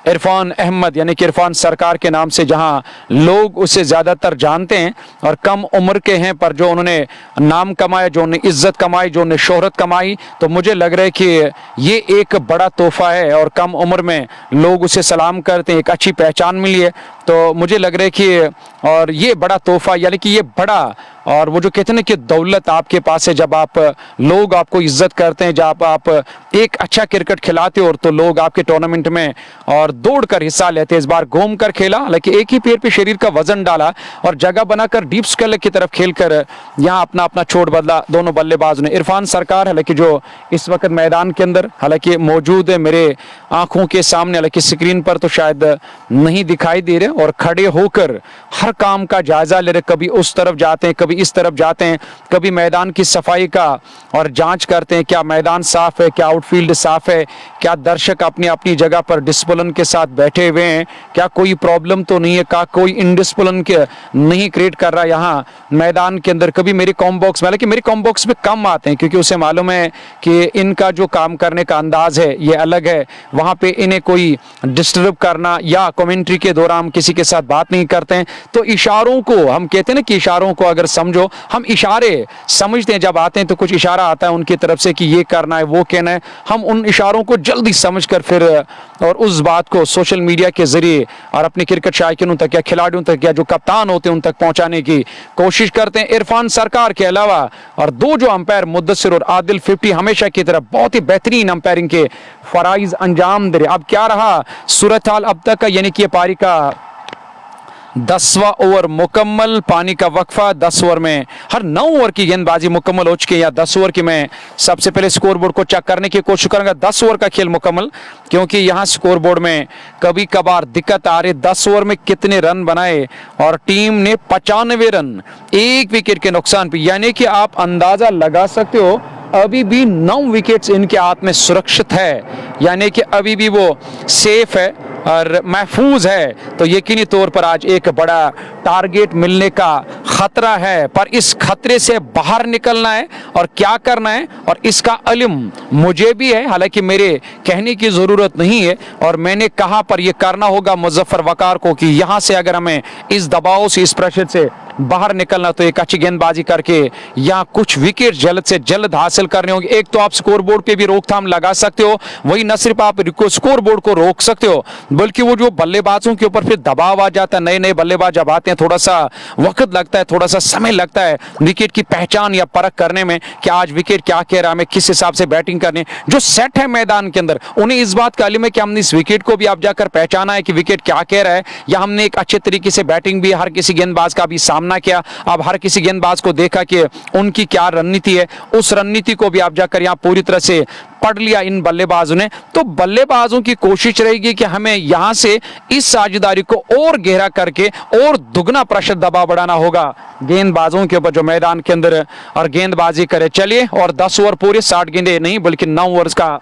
इरफान अहमद, यानी कि इरफान सरकार के नाम से जहां लोग उसे ज्यादातर जानते हैं और कम उम्र के हैं, पर जो उन्होंने नाम कमाया, जो उन्होंने इज्जत कमाई, जो उन्होंने शोहरत कमाई, तो मुझे लग रहा है कि ये एक बड़ा तोहफा है और कम उम्र में लोग उसे सलाम करते हैं, एक अच्छी पहचान मिली है। तो मुझे लग रहा है कि और ये बड़ा तोहफा, यानी कि ये बड़ा, और वो जो कहते हैं कि दौलत आपके पास है, जब आप लोग आपको इज्जत करते हैं, जब आप एक अच्छा क्रिकेट खिलाते हो और तो लोग आपके टूर्नामेंट में और दौड़कर हिस्सा लेते हैं। इस बार घूम कर खेला, हालांकि एक ही पैर पे शरीर का वजन डाला और जगह बनाकर डीप स्केल की तरफ खेलकर यहाँ अपना अपना छोड़ बदला दोनों बल्लेबाज ने। इरफान सरकार हालांकि जो इस वक्त मैदान के अंदर हालांकि मौजूद है मेरे आंखों के सामने, हालांकि स्क्रीन पर तो शायद नहीं दिखाई दे रहे, और खड़े होकर हर काम का जायजा ले रहे, कभी उस तरफ जाते हैं, कभी इस तरफ जाते हैं, कभी मैदान की सफाई का और जांच करते हैं, क्या मैदान साफ है, क्या आउटफील्ड साफ है, क्या दर्शक अपनी अपनी जगह पर डिसिप्लिन के साथ बैठे हुए हैं, क्या कोई प्रॉब्लम तो नहीं है, क्या कोई इनडिसिप्लिन के नहीं क्रिएट कर रहा यहाँ मैदान के अंदर। कभी मेरे कॉम बॉक्स में, हालांकि मेरे कॉम बॉक्स में कम आते हैं क्योंकि उसे मालूम है कि इनका जो काम करने का अंदाज है ये अलग है, वहां पे इन्हें कोई डिस्टर्ब करना या कमेंट्री के दौरान किसी के साथ बात नहीं करते हैं। तो इशारों को हम कहते हैं ना कि इशारों को अगर समझो, हम इशारे समझते हैं, जब आते हैं तो कुछ इशारा आता है उनकी तरफ से कि ये करना है, वो कहना है, हम उन इशारों को जल्दी समझकर फिर और उस बात को सोशल मीडिया के जरिए और अपने क्रिकेट शायकीनों तक या खिलाड़ियों तक या जो कप्तान होते हैं उन तक पहुंचाने की कोशिश करते हैं। इरफान सरकार के अलावा और 2 जो अंपायर मुद्दसिर और आदिल 50 हमेशा की तरफ बहुत ही बेहतरीन अंपायरिंग के फराइज अंजाम दे रहे। अब क्या रहा सूरत हाल अब तक का, यानी कि पारी का 10वां ओवर मुकम्मल, पानी का वक्फा 10 ओवर में हर 9 ओवर की गेंदबाजी मुकम्मल हो चुकी है, या 10 ओवर की मैं सबसे पहले स्कोर बोर्ड को चेक करने की कोशिश करूंगा। 10 ओवर का खेल मुकम्मल, क्योंकि यहाँ स्कोर बोर्ड में कभी कभार दिक्कत आ रही। 10 ओवर में कितने रन बनाए और टीम ने 95 रन 1 विकेट के नुकसान पे, यानी कि आप अंदाजा लगा सकते हो अभी भी 9 विकेट्स इनके हाथ में सुरक्षित है, यानी कि अभी भी वो सेफ है और महफूज है, तो यकीनी तौर पर आज एक बड़ा टारगेट मिलने का खतरा है। पर इस खतरे से बाहर निकलना है और क्या करना है, और इसका इल्म मुझे भी है, हालांकि मेरे कहने की ज़रूरत नहीं है। और मैंने कहा पर यह करना होगा मुजफ्फर वकार को कि यहाँ से अगर हमें इस दबाव से, इस प्रेशर से बाहर निकलना, तो एक अच्छी गेंदबाजी करके यहाँ कुछ विकेट जल्द से जल्द हासिल करने होंगे। एक तो आप स्कोर बोर्ड पे भी रोकथाम लगा सकते हो, वही न सिर्फ आप स्कोर बोर्ड को रोक सकते हो, बल्कि वो जो बल्लेबाजों के ऊपर फिर दबाव आ जाता है, नए नए बल्लेबाज जब आते हैं, थोड़ा सा वक्त लगता है, थोड़ा सा समय लगता है विकेट की पहचान या परख करने में कि आज विकेट क्या कह रहा है, हमें किस हिसाब से बैटिंग करनी। जो सेट है मैदान के अंदर, उन्हें इस बात का इल्म है कि हमने इस विकेट को भी आप जाकर पहचाना है कि विकेट क्या कह रहा है, या हमने एक अच्छे तरीके से बैटिंग भी हर किसी गेंदबाज का भी सामना किया। अब हर किसी गेंदबाज को देखा कि उनकी क्या रणनीति है, उस रणनीति को भी आप जाकर यहां पूरी तरह से पढ़ लिया इन बल्लेबाजों ने। तो बल्लेबाजों की कोशिश रहेगी कि हमें यहां से इस साझेदारी को और गहरा करके और दुगना प्रेशर दबाव बढ़ाना होगा गेंदबाजों के ऊपर जो मैदान के अंदर और गेंदबाजी करे। चलिए, और 10 ओवर पूरे 60 गेंदे नहीं बल्कि 9 ओवर्स का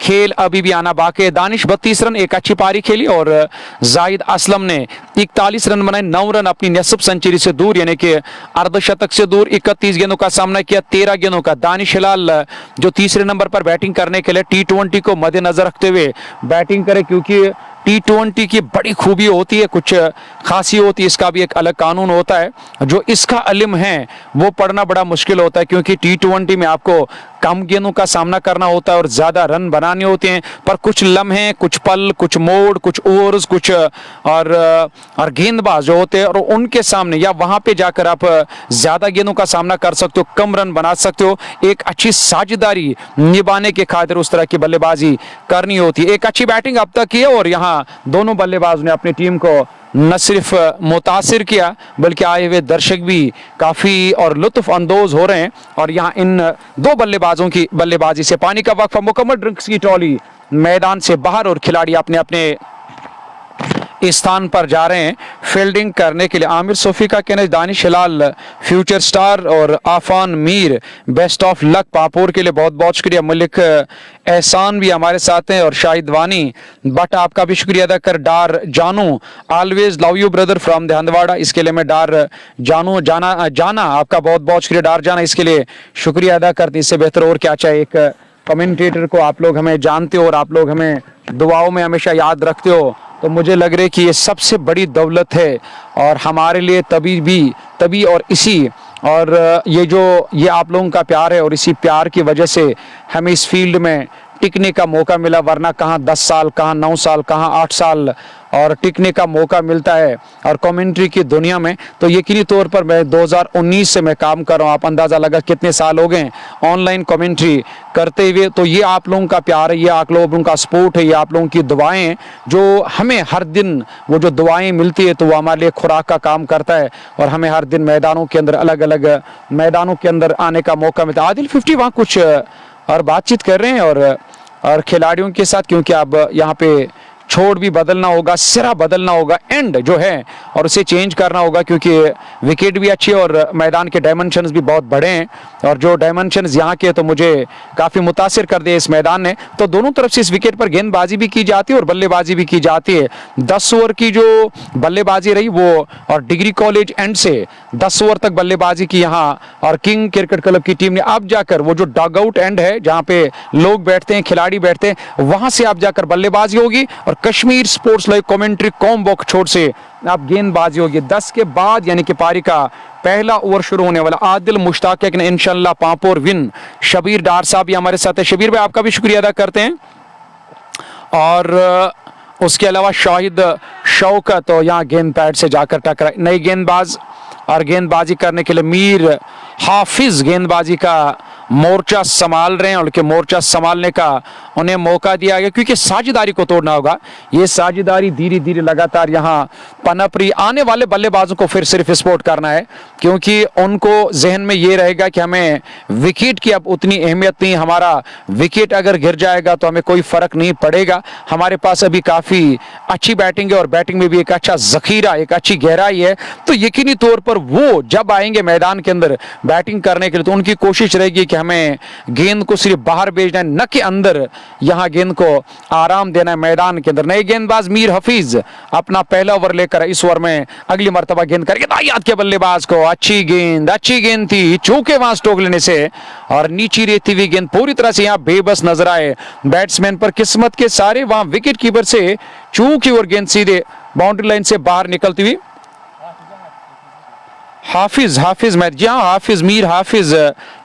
खेल अभी भी आना बाकी है। दानिश 32 रन, एक अच्छी पारी खेली, और जाहिद असलम ने 41 रन बनाए, 9 रन अपनी निसब सेंचुरी से दूर, यानी कि अर्धशतक से दूर। 31 गेंदों का सामना किया, 13 गेंदों का। दानिश हिलाल जो तीसरे नंबर पर बैटिंग करने के लिए T20 को मद्देनजर रखते हुए बैटिंग करे, क्योंकि T20 की बड़ी खूबी होती है, कुछ खासी होती है, इसका भी एक अलग कानून होता है। जो इसका इल्म है वो पढ़ना बड़ा मुश्किल होता है, क्योंकि T20 में आपको कम गेंदों का सामना करना होता है और ज्यादा रन बनाने होते हैं। पर कुछ लम्हे, कुछ पल, कुछ मोड़, कुछ ओवर्स, कुछ और गेंदबाज जो होते हैं, और उनके सामने या वहां पे जाकर आप ज्यादा गेंदों का सामना कर सकते हो, कम रन बना सकते हो। एक अच्छी साझेदारी निभाने के खातिर उस तरह की बल्लेबाजी करनी होती है। एक अच्छी बैटिंग अब तक की है, और यहाँ दोनों बल्लेबाज ने अपनी टीम को न सिर्फ मुतासिर किया बल्कि आए हुए दर्शक भी काफी और लुत्फ अंदोज हो रहे हैं। और यहाँ इन दो बल्लेबाजों की बल्लेबाजी से पानी का वक्फा मुकम्मल, ड्रिंक्स की ट्रॉली मैदान से बाहर, और खिलाड़ी अपने अपने स्थान पर जा रहे हैं फील्डिंग करने के लिए। आमिर सोफी का कहना है दानिश हिलाल फ्यूचर स्टार, और Afan Mir best of luck पापोर के लिए बहुत बहुत शुक्रिया। मलिक एहसान भी हमारे साथ हैं, और शाहिद वानी बट आपका भी शुक्रिया अदा कर। डार जानू always love you brother from the Handwara, इसके लिए मैं डार जानू जाना आपका बहुत बहुत शुक्रिया। डार जाना इसके लिए शुक्रिया अदा करते, इससे बेहतर और क्या चाहिए। एक कमेंटेटर को आप लोग हमें जानते हो और आप लोग हमें दुआओं में हमेशा याद रखते हो, तो मुझे लग रहा है कि ये सबसे बड़ी दौलत है, और हमारे लिए तभी और इसी, और ये आप लोगों का प्यार है, और इसी प्यार की वजह से हमें इस फील्ड में टिकने का मौका मिला। वरना कहाँ 10 साल, कहाँ 9 साल, कहाँ 8 साल और टिकने का मौका मिलता है और कमेंट्री की दुनिया में। तो यकीनी तौर पर मैं 2019 से मैं काम कर रहा हूँ, आप अंदाज़ा लगा कितने साल हो गए ऑनलाइन कमेंट्री करते हुए। तो ये आप लोगों का प्यार है, ये आप लोगों का सपोर्ट है, ये आप लोगों की दुआएं हैं, जो हमें हर दिन वो जो दुआएं मिलती है तो वो हमारे लिए खुराक का काम करता है, और हमें हर दिन मैदानों के अंदर, अलग अलग मैदानों के अंदर आने का मौका मिलता है। आदिल 50 वहाँ कुछ और बातचीत कर रहे हैं और खिलाड़ियों के साथ, क्योंकि अब यहाँ पे छोड़ भी बदलना होगा, सिरा बदलना होगा, एंड जो है और उसे चेंज करना होगा, क्योंकि विकेट भी अच्छी है और मैदान के डायमेंशंस भी बहुत बड़े हैं, और जो डायमेंशंस यहाँ के तो मुझे काफ़ी मुतासिर कर दिए इस मैदान ने। तो दोनों तरफ से इस विकेट पर गेंदबाजी भी की जाती है और बल्लेबाजी भी की जाती है। 10 ओवर की जो बल्लेबाजी रही वो, और डिग्री कॉलेज एंड से 10 ओवर तक बल्लेबाजी की यहाँ, और किंग क्रिकेट क्लब की टीम ने अब जाकर वो जो डग आउट एंड है जहाँ पे लोग बैठते हैं, खिलाड़ी बैठते हैं, वहां से अब जाकर बल्लेबाजी होगी, और Kashmir sports live commentary combo छोड़ से अब गेंदबाजी होगी। 10 के बाद यानी कि पारी का पहला ओवर शुरू होने वाला। आदिल मुश्ताक है कि इंशाल्लाह पापोर विन। शबीर डार साहब भी हमारे साथ है, शबीर भाई आपका भी शुक्रिया अदा करते हैं। और उसके अलावा शाहिद शौकत तो यहाँ गेंद पैड से जाकर टकरा, नई गेंदबाज, और गेंदबाजी करने के लिए मीर हाफिज गेंदबाजी का मोर्चा संभाल रहे हैं, उनके मोर्चा संभालने का उन्हें मौका दिया गया, क्योंकि साझेदारी को तोड़ना होगा। ये साझेदारी धीरे धीरे लगातार यहाँ पनप रही, आने वाले बल्लेबाजों को फिर सिर्फ सपोर्ट करना है, क्योंकि उनको जहन में ये रहेगा कि हमें विकेट की अब उतनी अहमियत नहीं, हमारा विकेट अगर गिर जाएगा तो हमें कोई फर्क नहीं पड़ेगा, हमारे पास अभी काफ़ी अच्छी बैटिंग है, और बैटिंग में भी एक अच्छा जखीरा, एक अच्छी गहराई है। तो यकीनी तौर पर वो जब आएंगे मैदान के अंदर बैटिंग करने के लिए, तो उनकी कोशिश रहेगी कि हमें गेंद को सिर्फ बाहर भेजना है, न कि अंदर यहाँ गेंद को आराम देना है मैदान के अंदर। नए गेंदबाज मीर हफीज अपना पहला ओवर लेकर इस ओवर में अगली मर्तबा गेंद करके दायाद के बल्लेबाज को अच्छी गेंद थी, चूके वहां स्ट्रोक लेने से और नीचे रहती हुई गेंद पूरी तरह से यहाँ बेबस नजर आए बैट्समैन पर। किस्मत के सारे वहां विकेट कीपर से चूकी और गेंद सीधे बाउंड्री लाइन से बाहर निकलती हुई। हाफिज मीर हाफिज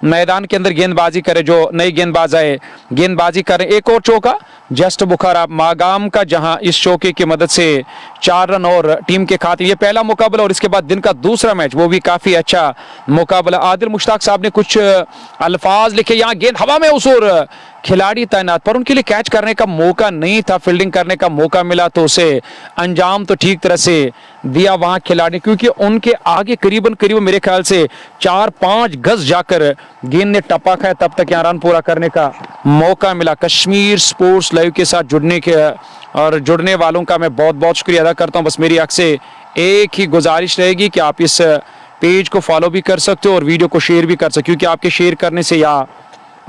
मैदान के अंदर गेंदबाजी करे, जो नई गेंदबाज आए गेंदबाजी करें। एक और चौका जस्ट बुखारा मागाम का, जहां इस चौके की मदद से 4 रन और टीम के खाते। ये पहला मुकाबला और इसके बाद दिन का दूसरा मैच, वो भी काफी अच्छा मुकाबला। आदिल मुश्ताक साहब ने कुछ अल्फाज लिखे, यहाँ गेंद हवा में उस और खिलाड़ी तैनात, पर उनके लिए कैच करने का मौका नहीं था, फील्डिंग करने का मौका मिला तो उसे अंजाम तो ठीक तरह से दिया वहां खिलाड़ी, क्योंकि उनके आगे करीबन मेरे ख्याल से 4-5 गज जाकर गेंद ने टपका है, तब तक यहाँ रन पूरा करने का मौका मिला। कश्मीर स्पोर्ट्स लाइव के साथ जुड़ने वालों का मैं बहुत बहुत शुक्रिया अदा करता हूँ। बस मेरी आपसे एक ही गुजारिश रहेगी कि आप इस पेज को फॉलो भी कर सकते हो और वीडियो को शेयर भी कर सकते हो, क्योंकि आपके शेयर करने से या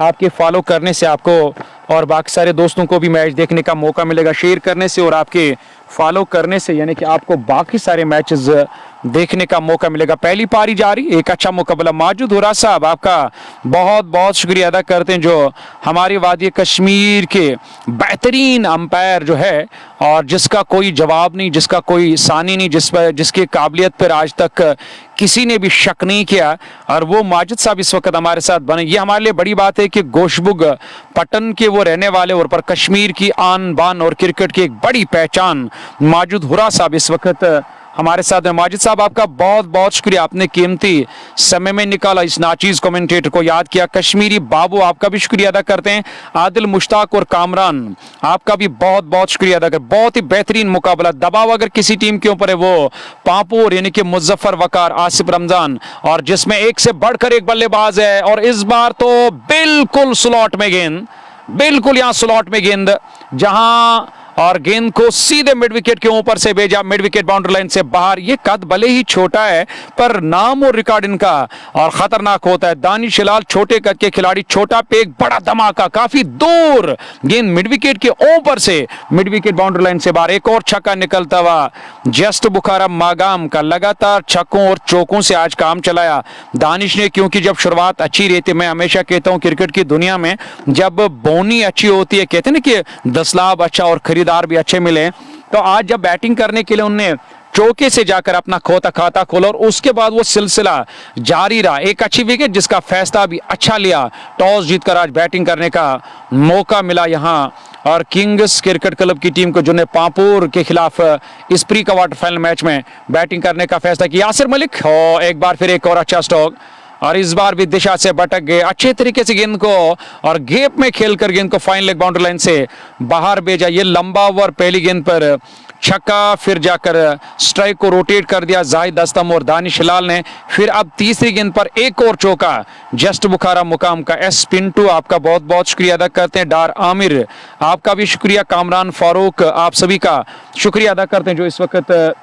आपके फॉलो करने से आपको और बाकी सारे दोस्तों को भी मैच देखने का मौका मिलेगा। शेयर करने से और आपके फॉलो करने से यानी कि आपको बाकी सारे मैचेस देखने का मौका मिलेगा। पहली पारी जारी, एक अच्छा मुकाबला। माजिद हुर्रा साहब आपका बहुत बहुत शुक्रिया अदा करते हैं, जो हमारी वादी कश्मीर के बेहतरीन अंपायर जो है और जिसका कोई जवाब नहीं, जिसका कोई सानी नहीं, जिसके काबिलियत पर आज तक किसी ने भी शक नहीं किया, और वो माजिद साहब इस वक्त हमारे साथ बने। ये हमारे लिए बड़ी बात है कि गोशबुग पटन के वो रहने वाले और पर कश्मीर की आन बान और क्रिकेट की एक बड़ी पहचान माजिद हुर्रा साहब इस वक्त हमारे साथ हैं। माजिद साहब आपका बहुत बहुत शुक्रिया, आपने कीमती समय में निकाला, इस नाचीज कमेंटेटर को याद किया। कश्मीरी बाबू आपका भी शुक्रिया अदा करते हैं। आदिल मुश्ताक और कामरान आपका भी बहुत बहुत शुक्रिया अदा करते हैं। बहुत ही बेहतरीन मुकाबला। दबाव अगर किसी टीम के ऊपर है वो पांपोर यानी कि मुजफ्फर वकार, आसिफ रमजान, और जिसमें एक से बढ़कर एक बल्लेबाज है, और इस बार तो बिल्कुल स्लॉट में गेंद, बिल्कुल यहां स्लॉट में गेंद, जहां और गेंद को सीधे मिड विकेट के ऊपर से भेजा, मिड विकेट बाउंड्री लाइन से बाहर। ये कद भले ही छोटा है पर नाम और रिकॉर्ड इनका और खतरनाक होता है। दानिश हिलाल छोटे कद के खिलाड़ी, छोटा पेग बड़ा धमाका, काफी दूर गेंद मिड विकेट के ऊपर से मिड विकेट बाउंड्री लाइन से बाहर। एक और छक्का निकलता हुआ जस्ट बुखारा मागाम का। लगातार छक्कों और चौकों से आज काम चलाया दानिश ने, क्योंकि जब शुरुआत अच्छी रहती है, मैं हमेशा कहता हूं क्रिकेट की दुनिया में जब बोनी अच्छी होती है, कहते हैं ना कि दसलाब अच्छा और खरीदार भी अच्छे मिले, तो आज जब बैटिंग करने के लिए उनने चौके से जाकर अपना खाता खोला और उसके बाद वो सिलसिला जारी रहा। एक अच्छी विकेट जिसका फैसला भी अच्छा लिया, टॉस जीतकर आज बैटिंग करने का मौका मिला यहां, और किंग्स क्रिकेट क्लब की टीम को जिन्हें पांपोर के खिलाफ इस प्री क्वार्टर फाइनल मैच में बैटिंग करने का फैसला किया। यासिर मलिक एक बार फिर एक और अच्छा स्ट्रोक, और इस बार भी दिशा से भटक गए, अच्छे तरीके से गेंद को और गैप में खेलकर गेंद को फाइन लेग बाउंड्री लाइन से बाहर भेजा। ये लंबा ओवर, पहली गेंद पर छक्का, फिर जाकर स्ट्राइक को रोटेट कर दिया जाहिद अस्तम और दानिश हिलाल ने, फिर अब तीसरी गेंद पर एक और चौका जस्ट बुखारा मुकाम का। एस पिंटू आपका बहुत बहुत शुक्रिया अदा करते हैं। डार आमिर आपका भी शुक्रिया। कामरान फारूक आप सभी का शुक्रिया अदा करते हैं जो इस वक्त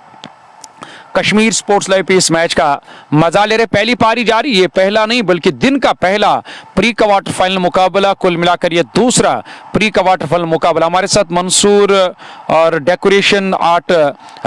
कश्मीर स्पोर्ट्स लाइव पे इस मैच का मजा ले रहे। पहली पारी जारी, ये पहला नहीं बल्कि दिन का पहला प्री क्वार्टर फाइनल मुकाबला, कुल मिलाकर ये दूसरा प्री क्वार्टर फाइनल मुकाबला। हमारे साथ मंसूर और डेकोरेशन आर्ट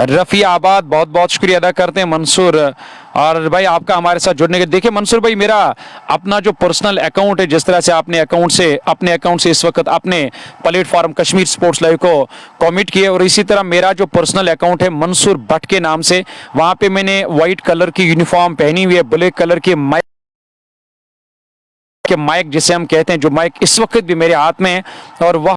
रफिया आबाद, बहुत बहुत शुक्रिया अदा करते हैं मंसूर और भाई आपका हमारे साथ जुड़ने के। देखिए मंसूर भाई, मेरा अपना जो पर्सनल अकाउंट है, जिस तरह से आपने अपने अकाउंट से इस वक्त अपने प्लेटफॉर्म कश्मीर स्पोर्ट्स लाइव को कमेंट किए, और इसी तरह मेरा जो पर्सनल अकाउंट है मंसूर भट्ट के नाम से, वहां पे मैंने व्हाइट कलर की यूनिफॉर्म पहनी हुई है, ब्लैक कलर की माइक जिसे हम कहते हैं, जो माइक इस वक्त भी मेरे हाथ में है, और वह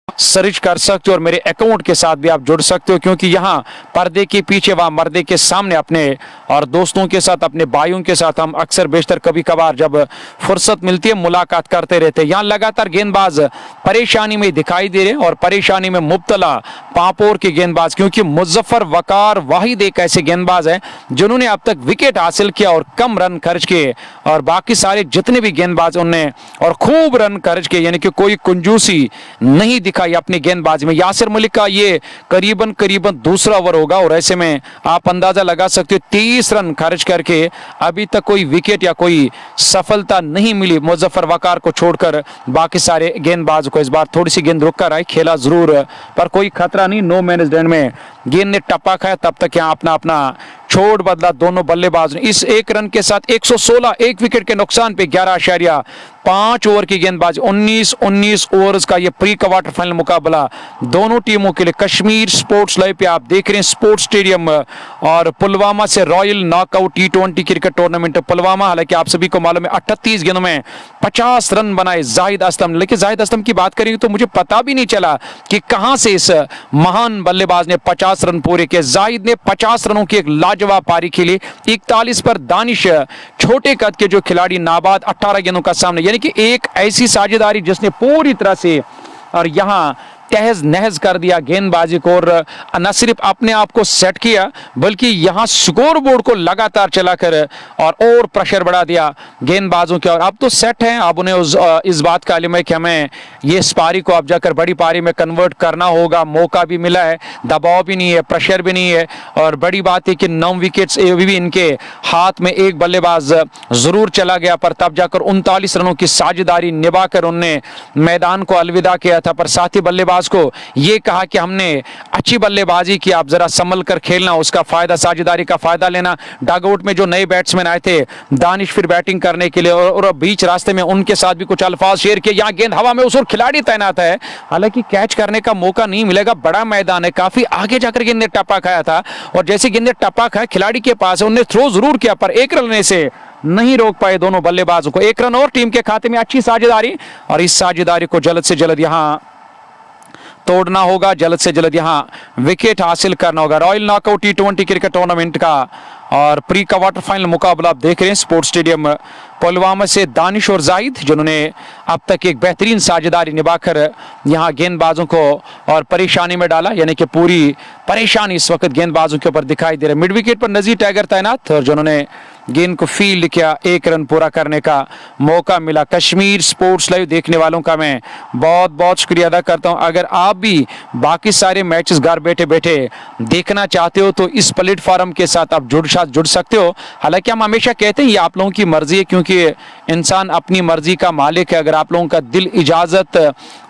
सर्च कर सकते हो और मेरे अकाउंट के साथ भी आप जुड़ सकते हो, क्योंकि यहाँ पर्दे के पीछे व पर्दे के सामने अपने और दोस्तों के साथ, अपने भाइयों के साथ हम अक्सर बेशतर कभी कभार जब फुर्सत मिलती है मुलाकात करते रहते हैं। यहाँ लगातार गेंदबाज परेशानी में दिखाई दे रहे हैं, और परेशानी में मुब्तला पांपोर के गेंदबाज, क्योंकि मुजफ्फर वकार वाहिद एक ऐसे गेंदबाज है जिन्होंने अब तक विकेट हासिल किया और कम रन खर्च किए, और बाकी सारे जितने भी गेंदबाज उनने और खूब रन खर्च किए, यानी कि कोई कंजूसी नहीं दिखाई दिखाई अपनी गेंदबाजी में। यासिर मलिक का ये करीबन करीबन दूसरा ओवर होगा और ऐसे में आप अंदाजा लगा सकते हो 23 रन खर्च करके अभी तक कोई विकेट या कोई सफलता नहीं मिली मुजफ्फर वकार को छोड़कर बाकी सारे गेंदबाजों को। इस बार थोड़ी सी गेंद रुक कर आई, खेला जरूर पर कोई खतरा नहीं। नो मैन लैंड में गेंद ने टप्पा खाया, तब तक यहाँ अपना अपना छोड़ बदला दोनों बल्लेबाज ने। इस एक रन के साथ 116, एक विकेट के नुकसान पे 11.5 ओवर की गेंदबाजी। 19 ओवर्स का ये प्री क्वार्टर फाइनल मुकाबला दोनों टीमों के लिए कश्मीर स्पोर्ट्स लाइव पे आप देख रहे हैं, स्पोर्ट्स स्टेडियम और पुलवामा से royal knockout T20 cricket tournament Pulwama. हालांकि आप सभी को मालूम है 38 गेंदों में 50 रन बनाए जाहिद असलम। लेकिन जाहिद असलम की बात करेंगे तो मुझे पता भी नहीं चला कि कहां से इस महान बल्लेबाज ने 50 रन पूरे किए। जाहिद ने 50 रनों की एक लाजवाब पारी खेली। 41 पर दानिश, छोटे कद के जो खिलाड़ी नाबाद, 18 गेंदों का सामने, यानी कि एक ऐसी साझेदारी जिसने पूरी तरह से और यहां तहज नहज कर दिया गेंदबाजी को और न सिर्फ अपने आप को सेट किया बल्कि यहां स्कोर बोर्ड को लगातार चलाकर और प्रेशर बढ़ा दिया गेंदबाजों के। और अब तो सेट हैं, अब उन्हें इस बात का इल्म है कि हमें ये इस पारी को अब जाकर बड़ी पारी में कन्वर्ट करना होगा। मौका भी मिला है, दबाव भी नहीं है, प्रेशर भी नहीं है और बड़ी बात है कि 9 विकेट्स भी इनके हाथ में, एक बल्लेबाज जरूर चला गया पर तब जाकर 39 रनों की साझेदारी निभाकर उनने मैदान को अलविदा किया था। पर साथी बल्लेबाज को यह कहा कि हमने अच्छी बल्लेबाजी की, आप जरा संभल कर खेलना, उसका फायदा, साझेदारी का फायदा लेना। डगआउट में जो नए बैट्समैन आए थे दानिश फिर बैटिंग करने के लिए और बीच रास्ते में उनके साथ भी कुछ अल्फाज शेयर किए। यहां गेंद हवा में उस और खिलाड़ी तैनात है, हालांकि कैच करने का मौका नहीं मिलेगा, बड़ा मैदान है, काफी आगे जाकर गेंद ने टप्पा खाया था और जैसे गेंद ने टप्पा खाया खिलाड़ी के पास है, उन्होंने थ्रो जरूर किया पर एक रन से नहीं रोक पाए दोनों बल्लेबाजों को। एक रन और टीम के खाते में, अच्छी साझेदारी और इस साझेदारी को जल्द से जल्द यहां तोड़ना होगा, जल्द से जल्द यहां विकेट हासिल करना होगा। Royal knockout T20 cricket tournament का और प्री क्वार्टर फाइनल मुकाबला आप देख रहे हैं स्पोर्ट्स स्टेडियम पुलवामा से दानिश और जाहिद, जिन्होंने अब तक एक बेहतरीन साझेदारी निभाकर यहां गेंदबाजों को और परेशानी में डाला, यानी कि पूरी परेशानी इस वक्त गेंदबाजों के ऊपर दिखाई दे रही है। मिड विकेट पर नजीर टाइगर तैनात और जिन्होंने गेंद को फील्ड किया, एक रन पूरा करने का मौका मिला। कश्मीर स्पोर्ट्स लाइव देखने वालों का मैं बहुत बहुत शुक्रिया अदा करता हूं। अगर आप भी बाकी सारे मैचेस घर बैठे बैठे देखना चाहते हो तो इस प्लेटफॉर्म के साथ आप जुड़ सकते हो। हालांकि हम हमेशा कहते हैं ये आप लोगों की मर्जी है, क्योंकि इंसान अपनी मर्जी का मालिक है। अगर आप लोगों का दिल इजाजत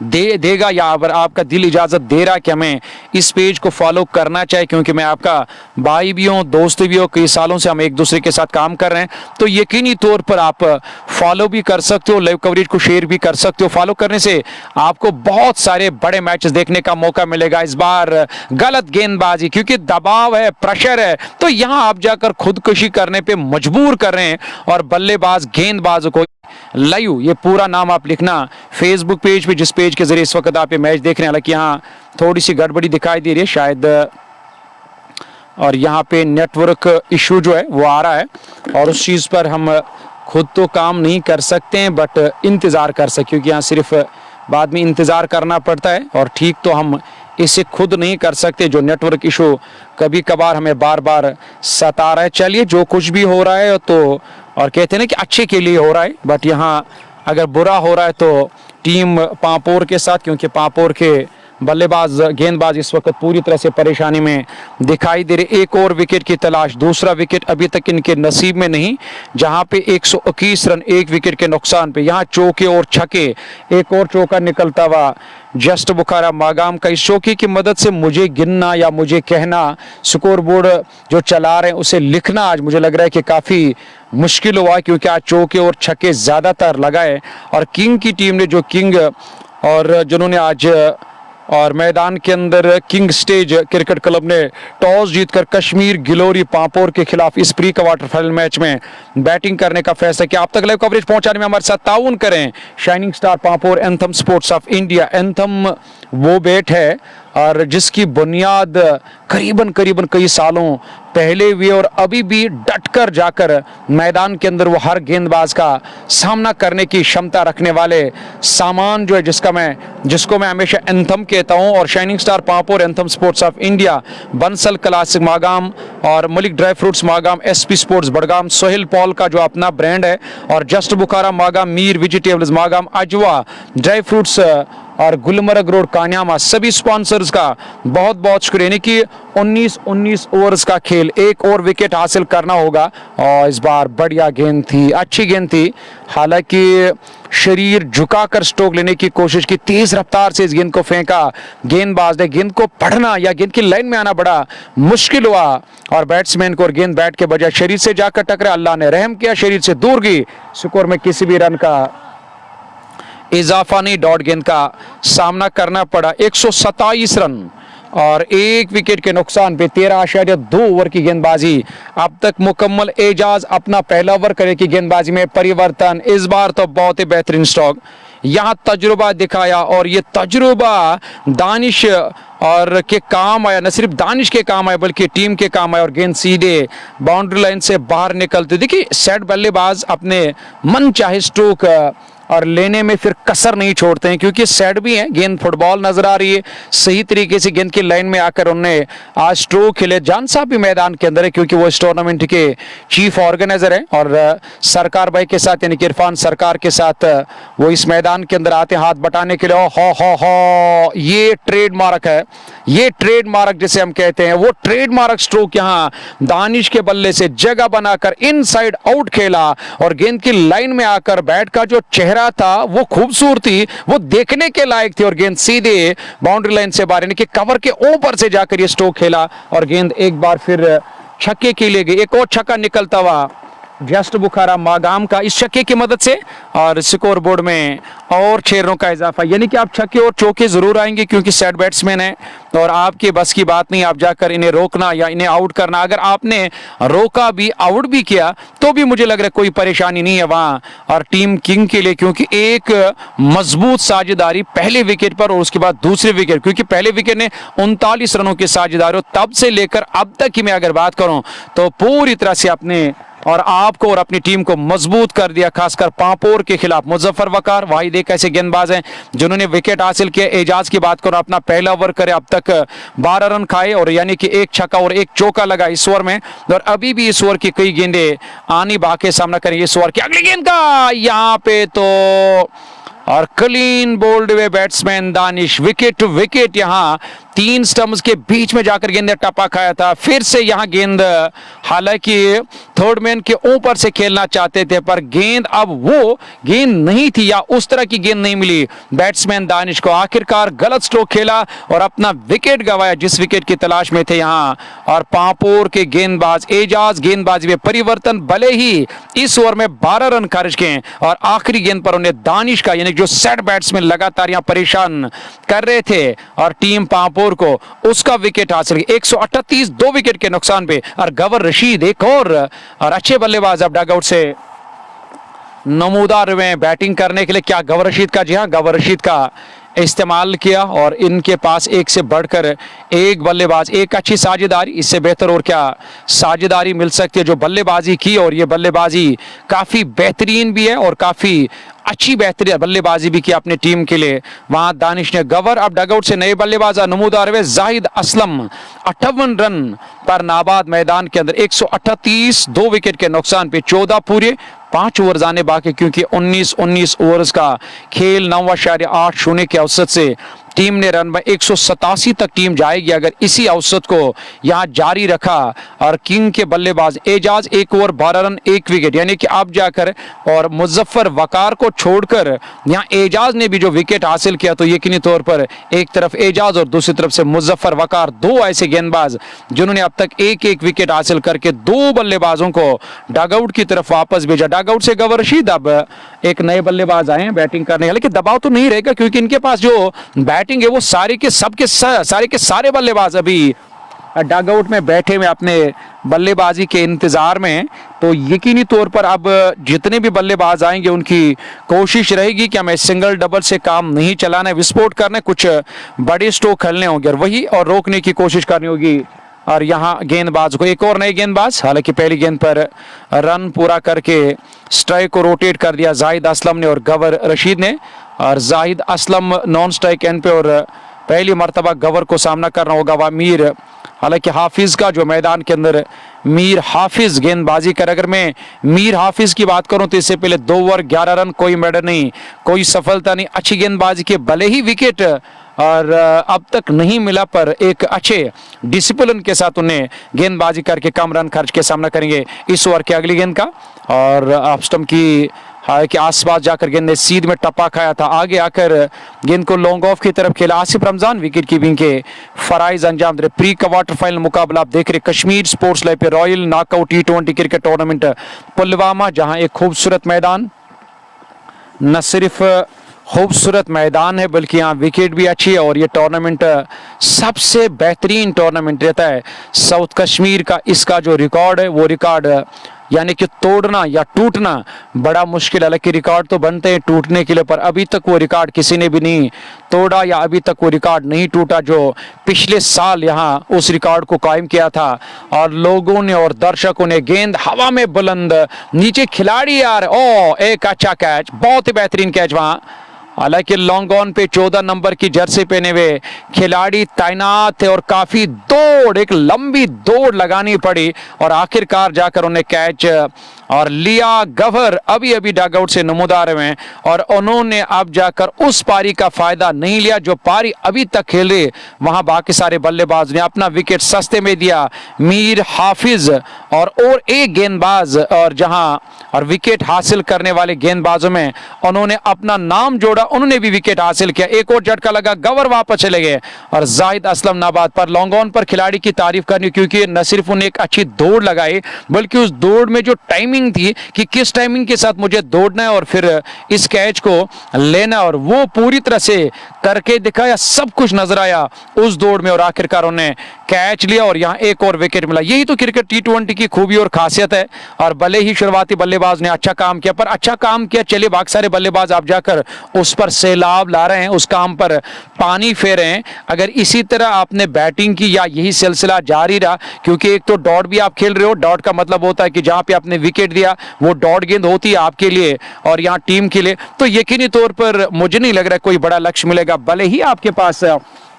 देगा या अगर आपका दिल इजाजत दे रहा है कि हमें इस पेज को फॉलो करना चाहिए, क्योंकि मैं आपका भाई भी हूँ, दोस्त भी हूँ, कई सालों से हम एक दूसरे के साथ काम कर रहे हैं, तो यकीनी तौर पर आप फॉलो भी कर सकते हो, लाइव कवरेज को शेयर भी कर सकते हो। फॉलो करने से आपको बहुत सारे बड़े मैचेस देखने का मौका मिलेगा। इस बार गलत गेंदबाजी, क्योंकि दबाव है, प्रेशर है, तो यहां आप जाकर खुदकुशी करने पे मजबूर कर रहे हैं और बल्लेबाज गेंदबाजों को लाइव, ये पूरा नाम आप लिखना फेसबुक पेज पे, जिस पेज के जरिए इस वक्त आप ये मैच देख रहे हैं। हालांकि यहाँ थोड़ी सी गड़बड़ी दिखाई दे रही है शायद, और यहाँ पे नेटवर्क इशू जो है वो आ रहा है और उस चीज़ पर हम खुद तो काम नहीं कर सकते हैं बट इंतज़ार कर सकते, क्योंकि यहाँ सिर्फ बाद में इंतज़ार करना पड़ता है और ठीक तो हम इसे खुद नहीं कर सकते। जो नेटवर्क इशू कभी कभार हमें बार बार सता रहा है। चलिए, जो कुछ भी हो रहा है तो, और कहते हैं ना कि अच्छे के लिए हो रहा है, बट यहाँ अगर बुरा हो रहा है तो टीम पापोर के साथ, क्योंकि पापोर के बल्लेबाज गेंदबाज इस वक्त पूरी तरह से परेशानी में दिखाई दे रहे। एक और विकेट की तलाश, दूसरा विकेट अभी तक इनके नसीब में नहीं, जहां पे 121 रन एक विकेट के नुकसान पे, यहां चौके और छक्के, एक और चौका निकलता हुआ जस्ट बुखारा मागाम का। इस चौके की मदद से मुझे गिनना या मुझे कहना, स्कोर बोर्ड जो चला रहे हैं उसे लिखना आज मुझे लग रहा है कि काफ़ी मुश्किल हुआ, क्योंकि आज चौके और छक्के ज़्यादातर लगाए और किंग की टीम ने, जो किंग और जिन्होंने आज और मैदान के अंदर किंग स्टेज क्रिकेट क्लब ने टॉस जीतकर कश्मीर गिलोरी पापोर के खिलाफ इस प्री क्वार्टर फाइनल मैच में बैटिंग करने का फैसला किया। आप तक लाइव कवरेज पहुंचाने में हमारे साथ ताउन करें शाइनिंग स्टार पापोर, anthem sports of India. Anthem वो बैट है और जिसकी बुनियाद करीबन कई सालों पहले हुई और अभी भी डटकर जाकर मैदान के अंदर वो हर गेंदबाज का सामना करने की क्षमता रखने वाले सामान जो है, जिसको मैं हमेशा एंथम कहता हूं। और शाइनिंग स्टार पापोर, anthem sports of India, Bansal classic Magam और Malik dry fruits Magam, SP sports Budgam, Sohail Paul का जो अपना ब्रांड है, और just Bukhara Magam, Mir vegetables Magam, Ajwa dry fruits और गुलमर्ग रोड कान्यामा सभी स्पॉन्सर्स का बहुत बहुत शुक्रिया। यानी कि 19 ओवर्स का खेल, एक और विकेट हासिल करना होगा। और इस बार बढ़िया गेंद थी, अच्छी गेंद थी, हालांकि शरीर झुकाकर स्ट्रोक लेने की कोशिश की, तेज रफ्तार से इस गेंद को फेंका गेंदबाज ने। गेंद को पढ़ना या गेंद की लाइन में आना बड़ा मुश्किल हुआ और बैट्समैन को, और गेंद बैट के बजाय शरीर से जाकर टकरा। अल्लाह ने रहम किया, शरीर से दूर गई। स्कोर में किसी भी रन का इजाफा नहीं, डॉट गेंद का सामना करना पड़ा। 127 रन और एक विकेट के नुकसान पे 13.2 ओवर की गेंदबाजी अब तक मुकम्मल। एजाज अपना पहला ओवर करे की गेंदबाजी में परिवर्तन, इस बार तो बहुत ही बेहतरीन स्ट्रोक, यहां तजुर्बा दिखाया और ये तजुर्बा दानिश और के काम आया, न सिर्फ दानिश के काम आया बल्कि टीम के काम आया और गेंद सीधे बाउंड्री लाइन से बाहर निकलती। देखिए सेट बल्लेबाज अपने मन चाहे स्ट्रोक और लेने में फिर कसर नहीं छोड़ते हैं, क्योंकि सेट भी है, गेंद फुटबॉल नजर आ रही है, सही तरीके से गेंद की लाइन में आकर उन्होंने आज स्ट्रोक खेले। जान साहब भी मैदान के अंदर है क्योंकि वो इस टूर्नामेंट के चीफ ऑर्गेनाइजर है और सरकार भाई के साथ यानी कि इरफान सरकार के साथ वो इस मैदान के अंदर आते हाथ बटाने के लिए। हो ये ट्रेडमार्क है, ये ट्रेडमार्क जिसे हम कहते हैं, वो ट्रेडमार्क स्ट्रोक यहाँ दानिश के बल्ले से जगह बनाकर इनसाइड आउट खेला और गेंद की लाइन में आकर बैट का जो चेहरा था वो खूबसूरती, वो देखने के लायक थी और गेंद सीधे बाउंड्री लाइन से बाहर यानी कि कवर के ऊपर से जाकर ये स्ट्रोक खेला और गेंद एक बार फिर छक्के के लिए गई। एक और छक्का निकलता हुआ जस्ट बुखारा मागाम का इस छक्के की मदद से और स्कोर बोर्ड में और 6 रनों का इजाफा। यानी कि आप छक्के और चौके जरूर आएंगे क्योंकि सेट बैट्समैन है और आपके बस की बात नहीं आप जाकर इन्हें रोकना या इन्हें आउट करना। अगर आपने रोका भी, आउट भी किया तो भी मुझे लग रहा है कोई परेशानी नहीं है वहां और टीम किंग के लिए, क्योंकि एक मजबूत साझेदारी पहले विकेट पर और उसके बाद दूसरे विकेट, क्योंकि पहले विकेट ने 39 रनों की साझेदारी तब से लेकर अब तक की मैं अगर बात करूं तो पूरी तरह से अपने और आपको और अपनी टीम को मजबूत कर दिया, खासकर पापोर के खिलाफ। मुजफ्फर वकार वाहिद एक ऐसे गेंदबाज हैं जिन्होंने विकेट हासिल किया। एजाज की बात करो, अपना पहला ओवर करे, अब तक 12 रन खाए और यानी कि एक छक्का और एक चौका लगा इस ओवर में और अभी भी इस ओवर की कई गेंदें आनी बाकी सामना करें। इस ओवर की अगली गेंद का यहां पे तो और क्लीन बोल्ड हुए batsman Danish, wicket to wicket, यहां 3 स्टंप्स के बीच में जाकर गेंद ने टप्पा खाया था। फिर से यहां गेंद, हालांकि थर्ड मैन के ऊपर से खेलना चाहते थे पर गेंद अब वो गेंद नहीं थी या उस तरह की गेंद नहीं मिली बैट्समैन दानिश को। आखिरकार गलत स्ट्रोक खेला और अपना विकेट गंवाया जिस विकेट की तलाश में थे यहां। और पापोर के गेंदबाज एजाज गेंदबाजी में परिवर्तन, भले ही इस ओवर में 12 रन खर्च किए और आखिरी गेंद पर उन्हें दानिश का यानी जो सेट बैट्समैन लगातार यहां परेशान कर रहे थे और टीम पापोर को उसका विकेट हासिल 138 2 विकेट के नुकसान पे। और गवर रशीद एक और अच्छे बल्लेबाज अब डगआउट से नमूदार में बैटिंग करने के लिए। क्या गवर रशीद का, जी हाँ, गवर रशीद का इस्तेमाल किया और इनके पास एक से बढ़कर एक बल्लेबाज, एक अच्छी साझेदारी, इससे बेहतर और क्या साझेदारी मिल सकती है जो बल्लेबाजी की और ये बल्लेबाजी काफ़ी बेहतरीन भी है और काफ़ी अच्छी बेहतरीन बल्लेबाजी भी की अपनी टीम के लिए। वहां दानिश ने गवर, अब डगआउट से नए बल्लेबाज नमूदार हुए जाहिद असलम 58 रन पर नाबाद मैदान के अंदर 138 2 विकेट के नुकसान पे 14 पूरे 5 ओवर आने बाकी, क्योंकि 19 ओवर्स का खेल 9.80 के औसत से टीम ने रन में 187 तक टीम जाएगी अगर इसी औसत को यहां जारी रखा। और किंग के बल्लेबाज एजाज 1 ओवर 12 रन 1 विकेट, यानी कि अब जाकर और मुजफ्फर वकार को छोड़कर यहां एजाज ने भी जो विकेट हासिल किया तो यकीनी तौर पर एक तरफ एजाज और दूसरी तरफ से मुजफ्फर वकार, 2 ऐसे गेंदबाज जिन्होंने अब तक एक विकेट हासिल करके 2 बल्लेबाजों को डगआउट की तरफ वापस भेजा। डगआउट से गवर रशीद अब एक नए बल्लेबाज आए हैं बैटिंग करने, हालांकि दबाव तो नहीं रहेगा क्योंकि इनके पास जो बैटिंग है वो सारे के सारे बल्लेबाज अभी डगआउट में बैठे हुए अपने बल्लेबाजी के इंतजार में। तो यकीनी तौर पर अब जितने भी बल्लेबाज आएंगे उनकी कोशिश रहेगी कि हमें सिंगल डबल से काम नहीं चलाना है, विस्फोट करना है, कुछ बड़े स्ट्रोक खेलने होंगे और वही और रोकने की कोशिश करनी होगी। और यहाँ गेंदबाज को एक और नए गेंदबाज, हालांकि पहली गेंद पर रन पूरा करके स्ट्राइक को रोटेट कर दिया जाहिद असलम ने और गवर रशीद ने। और Zahid Aslam non strike and पे और पहली मर्तबा गवर को सामना करना होगा वह मीर, हालांकि हाफिज का जो मैदान के अंदर मीर हाफिज गेंदबाजी कर, अगर मैं मीर हाफिज की बात करूं तो इससे पहले 2 ओवर 11 रन, कोई मेडल नहीं, कोई सफलता नहीं, अच्छी गेंदबाजी के, भले ही विकेट और अब तक नहीं मिला पर एक अच्छे डिसिप्लिन के साथ उन्हें गेंदबाजी करके कम रन खर्च के सामना करेंगे इस ओवर की अगली गेंद का। और ऑफ स्टंप की हालांकि आसपास जाकर गेंद ने सीध में टप्पा खाया था, आगे आकर गेंद को लॉन्ग ऑफ की तरफ खेला आसिफ रमजान, विकेट कीपिंग के फराइज अंजाम दे। प्री क्वार्टर फाइनल मुकाबला आप देख रहे कश्मीर स्पोर्ट्स लाइव पे, royal knockout T20 cricket tournament Pulwama, जहां एक खूबसूरत मैदान, न सिर्फ खूबसूरत मैदान है बल्कि यहाँ विकेट भी अच्छी है और ये टूर्नामेंट सबसे बेहतरीन टूर्नामेंट रहता है साउथ कश्मीर का। इसका जो रिकॉर्ड है वो रिकॉर्ड यानी कि तोड़ना या टूटना बड़ा मुश्किल है, हालांकि रिकॉर्ड तो बनते हैं टूटने के लिए, पर अभी तक वो रिकॉर्ड किसी ने भी नहीं तोड़ा या अभी तक वो रिकॉर्ड नहीं टूटा जो पिछले साल यहाँ उस रिकॉर्ड को कायम किया था। और लोगों ने और दर्शकों ने गेंद हवा में बुलंद, नीचे खिलाड़ी यार, ओ एक अच्छा कैच, बहुत ही बेहतरीन कैच वहाँ, हालांकि लॉन्ग ऑन पे 14 नंबर की जर्सी पहने हुए खिलाड़ी तैनात थे और काफी दौड़, एक लंबी दौड़ लगानी पड़ी और आखिरकार जाकर उन्हें कैच और लिया। गवर अभी अभी डगआउट से नमूदार हुए और उन्होंने अब जाकर उस पारी का फायदा नहीं लिया जो पारी अभी तक खेल रहे, वहां बाकी सारे बल्लेबाज ने अपना विकेट सस्ते में दिया। मीर हाफिज और एक गेंदबाज और जहां और विकेट हासिल करने वाले गेंदबाजों में उन्होंने अपना नाम जोड़ा, उन्होंने भी विकेट हासिल किया। एक और झटका लगा, गवर वापस चले गए और जाहिद असलम नाबाद पर लॉन्ग ऑन पर खिलाड़ी की तारीफ करनी, क्योंकि न सिर्फ उन्हें एक अच्छी दौड़ लगाई बल्कि उस दौड़ में जो टाइमिंग थी कि किस टाइमिंग के साथ मुझे दौड़ना है और फिर इस कैच को लेना, और वो पूरी तरह से करके दिखाया, सब कुछ नजर आया उस दौड़ में और आखिरकार उन्हें कैच लिया और यहां एक और विकेट मिला। यही तो क्रिकेट T20 की खूबी और खासियत है। और भले ही शुरुआती बल्लेबाज ने अच्छा काम किया, पर अच्छा काम किया, चलिए बाकी सारे बल्लेबाज आप जाकर उस पर सैलाब ला रहे हैं, उस काम पर पानी फेर रहे हैं। अगर इसी तरह आपने बैटिंग की या यही सिलसिला जारी रहा, क्योंकि एक तो डॉट भी आप खेल रहे हो, डॉट का मतलब होता है कि जहां पे आपने विकेट दिया वो डॉट गेंद होती है आपके लिए और यहाँ टीम के लिए, तो यकीनी तौर पर मुझे नहीं लग रहा कोई बड़ा लक्ष्य मिलेगा। भले ही आपके पास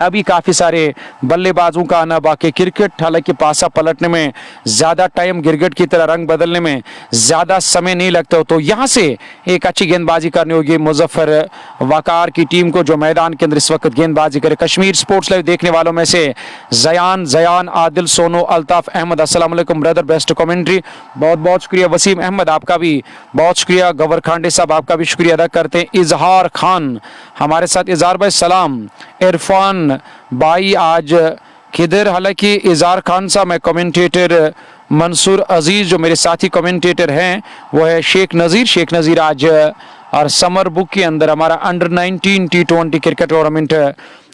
अभी काफी सारे बल्लेबाजों का आना बाकी, क्रिकेट हालांकि पासा पलटने में ज्यादा टाइम, क्रिकेट की तरह रंग बदलने में ज्यादा समय नहीं लगता, तो यहां से एक अच्छी गेंदबाजी करनी होगी मुजफ्फर वकार की टीम को जो मैदान के अंदर इस वक्त गेंदबाजी करे। कश्मीर स्पोर्ट्स लाइव देखने वालों में से जयान आदिल, सोनू, अल्ताफ अहमद, अस्सलाम वालेकुम ब्रदर, बेस्ट कमेंट्री, बहुत बहुत शुक्रिया। वसीम अहमद आपका भी बहुत शुक्रिया। गवर खांडे साहब आपका भी शुक्रिया अदा करते हैं। इजहार खान हमारे साथ, इजहार भाई सलाम। इरफान भाई आज किधर, हालांकि इजहार खान साहब, मैं कमेंटेटर मंसूर अजीज जो मेरे साथी कमेंटेटर हैं वो है शेख नज़ीर आज और समर बुक के अंदर हमारा अंडर 19 T20 क्रिकेट टूर्नामेंट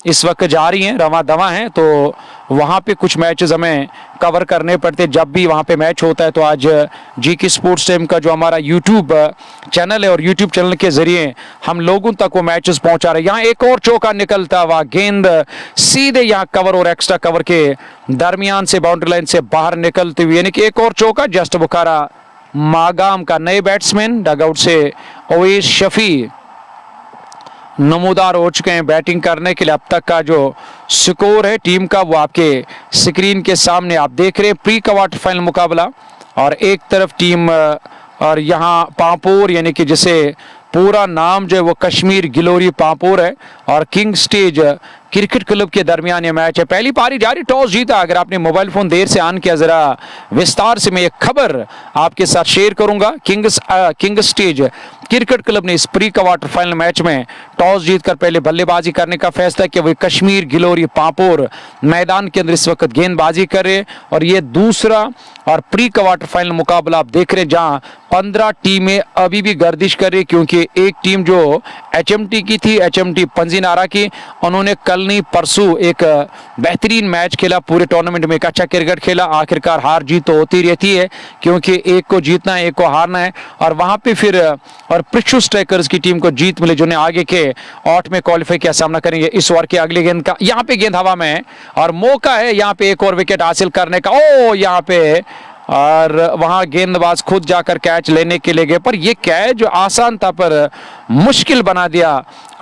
इस वक्त जारी है, रवा दवा है, तो वहाँ पे कुछ मैचेस हमें कवर करने पड़ते जब भी वहाँ पे मैच होता है। तो आज GK स्पोर्ट्स टाइम का जो हमारा यूट्यूब चैनल है और यूट्यूब चैनल के जरिए हम लोगों तक वो मैचेस पहुँचा रहे हैं। यहाँ एक और चौका निकलता हुआ, गेंद सीधे यहाँ कवर और एक्स्ट्रा कवर के दरमियान से बाउंड्री लाइन से बाहर निकलती हुई, यानी कि एक और चौका। जस्ट बुखारा मागाम का नए बैट्समैन डगआउट से ओवैस शफी नमूदार हो चुके हैं बैटिंग करने के लिए। अब तक का जो स्कोर है टीम का वो आपके स्क्रीन के सामने आप देख रहे हैं। प्री क्वार्टर फाइनल मुकाबला और एक तरफ टीम और यहाँ पांपोर, यानी कि जिसे पूरा नाम जो है वो कश्मीर गिलोरी पांपोर है और किंग स्टेज क्रिकेट क्लब के दरमियान ये मैच है। पहली पारी जारी, टॉस जीता। अगर आपने मोबाइल फोन देर से ऑन किया, जरा विस्तार से मैं एक खबर आपके साथ शेयर करूंगा। किंग स्टेज क्रिकेट क्लब ने इस प्री क्वार्टर फाइनल मैच में टॉस जीतकर पहले बल्लेबाजी करने का फैसला किया। वही कश्मीर गिलोरी पांपोर मैदान के अंदर इस वक्त गेंदबाजी कर रहे और ये दूसरा और प्री क्वार्टर फाइनल मुकाबला आप देख रहे हैं जहां 15 टीमें अभी भी गर्दिश कर रही, क्योंकि एक टीम जो HMT की थी, HMT पंजीनारा की, उन्होंने कल नहीं परसों एक बेहतरीन मैच खेला, पूरे टूर्नामेंट में एक अच्छा क्रिकेट खेला। आखिरकार हार जीत तो होती रहती है क्योंकि एक को जीतना है एक को हारना है, और वहां पे फिर और पृथ्वी स्ट्राइकर्स की टीम को जीत मिली जिन्हें आगे के 8 में क्वालिफाई किया, सामना करेंगे इस ओवर की अगली गेंद का। यहाँ पे गेंद हवा में है और मौका है यहाँ पे एक और विकेट हासिल करने का। ओ यहाँ पे और वहां गेंदबाज खुद जाकर कैच लेने के लिए गए, पर यह कैच जो आसान था पर मुश्किल बना दिया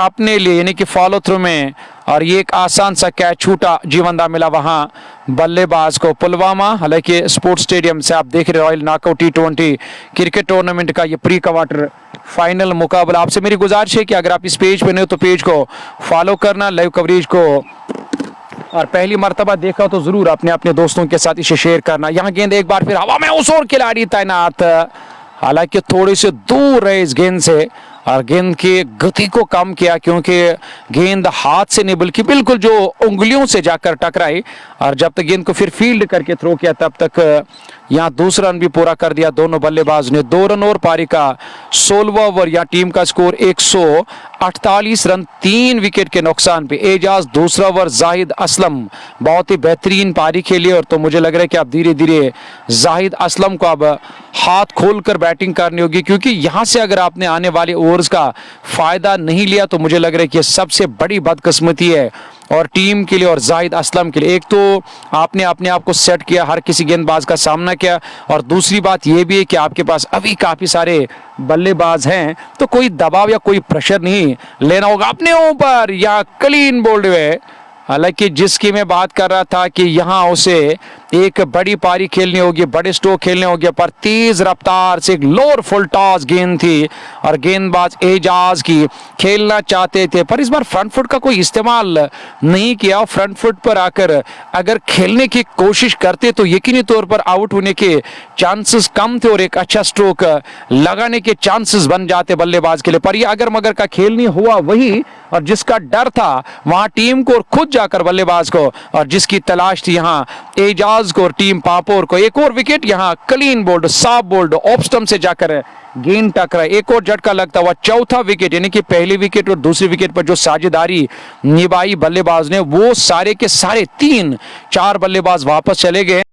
अपने लिए, यानी कि फॉलो थ्रू में और ये एक आसान सा कैच छूटा जीवंदा मिला वहां बल्लेबाज को। पुलवामा, हालांकि स्पोर्ट्स स्टेडियम से आप देख रहे royal knockout T20 cricket tournament का ये प्री क्वार्टर फाइनल मुकाबला। आपसे मेरी गुजारिश है कि अगर आप इस पेज पे नहीं हो तो पेज को फॉलो करना, लाइव कवरेज को, और पहली मर्तबा देखा तो जरूर अपने अपने दोस्तों के साथ इसे शेयर करना। यहाँ गेंद एक बार फिर हवा में, उस ओर खिलाड़ी तैनात, हालांकि थोड़ी से दूर रहे इस गेंद से और गेंद की गति को कम किया क्योंकि गेंद हाथ से नहीं बल्कि बिल्कुल जो उंगलियों से जाकर टकराई। और जब तक गेंद को फिर फील्ड करके थ्रो किया तब तक यहाँ दूसरा रन भी पूरा कर दिया दोनों बल्लेबाज ने। 2 रन और पारी का 16वां ओवर, या टीम का स्कोर 148 रन 3 विकेट के नुकसान पे। एजाज दूसरा ओवर, जाहिद असलम बहुत ही बेहतरीन पारी खेली। और तो मुझे लग रहा है कि अब धीरे धीरे जाहिद असलम को अब हाथ खोलकर बैटिंग करनी होगी, क्योंकि यहाँ से अगर आपने आने वाले ओवर्स का फायदा नहीं लिया तो मुझे लग रहा है कि सबसे बड़ी बदकिस्मती है और टीम के लिए और जाहिद असलम के लिए। एक तो आपने अपने आप को सेट किया, हर किसी गेंदबाज का सामना किया, और दूसरी बात यह भी है कि आपके पास अभी काफी सारे बल्लेबाज हैं तो कोई दबाव या कोई प्रेशर नहीं लेना होगा अपने ऊपर। या क्लीन बोल्ड हुए, हालांकि जिसकी मैं बात कर रहा था कि यहाँ उसे एक बड़ी पारी खेलनी होगी, बड़े स्ट्रोक खेलने होंगे, पर तेज रफ्तार से एक लोअर फुल टॉस गेंद थी और गेंदबाज एजाज की खेलना चाहते थे पर इस बार फ्रंट फुट का कोई इस्तेमाल नहीं किया। फ्रंट फुट पर आकर अगर खेलने की कोशिश करते तो यकीनी तौर पर आउट होने के चांसेस कम थे और एक अच्छा स्ट्रोक लगाने के चांसेस बन जाते बल्लेबाज के लिए। पर यह अगर मगर का खेल नहीं हुआ वही, और जिसका डर था वहां टीम को और खुद जाकर बल्लेबाज को, और जिसकी तलाश थी यहाँ एजाज को और टीम पापोर को। एक और विकेट, यहाँ क्लीन बोल्ड, साफ बोल्ड, ऑफ स्टंप से जाकर गेंद टकरा, एक और झटका लगता हुआ चौथा विकेट। यानी कि पहले विकेट और दूसरे विकेट पर जो साझेदारी निभाई बल्लेबाज ने वो सारे के सारे 3-4 बल्लेबाज वापस चले गए।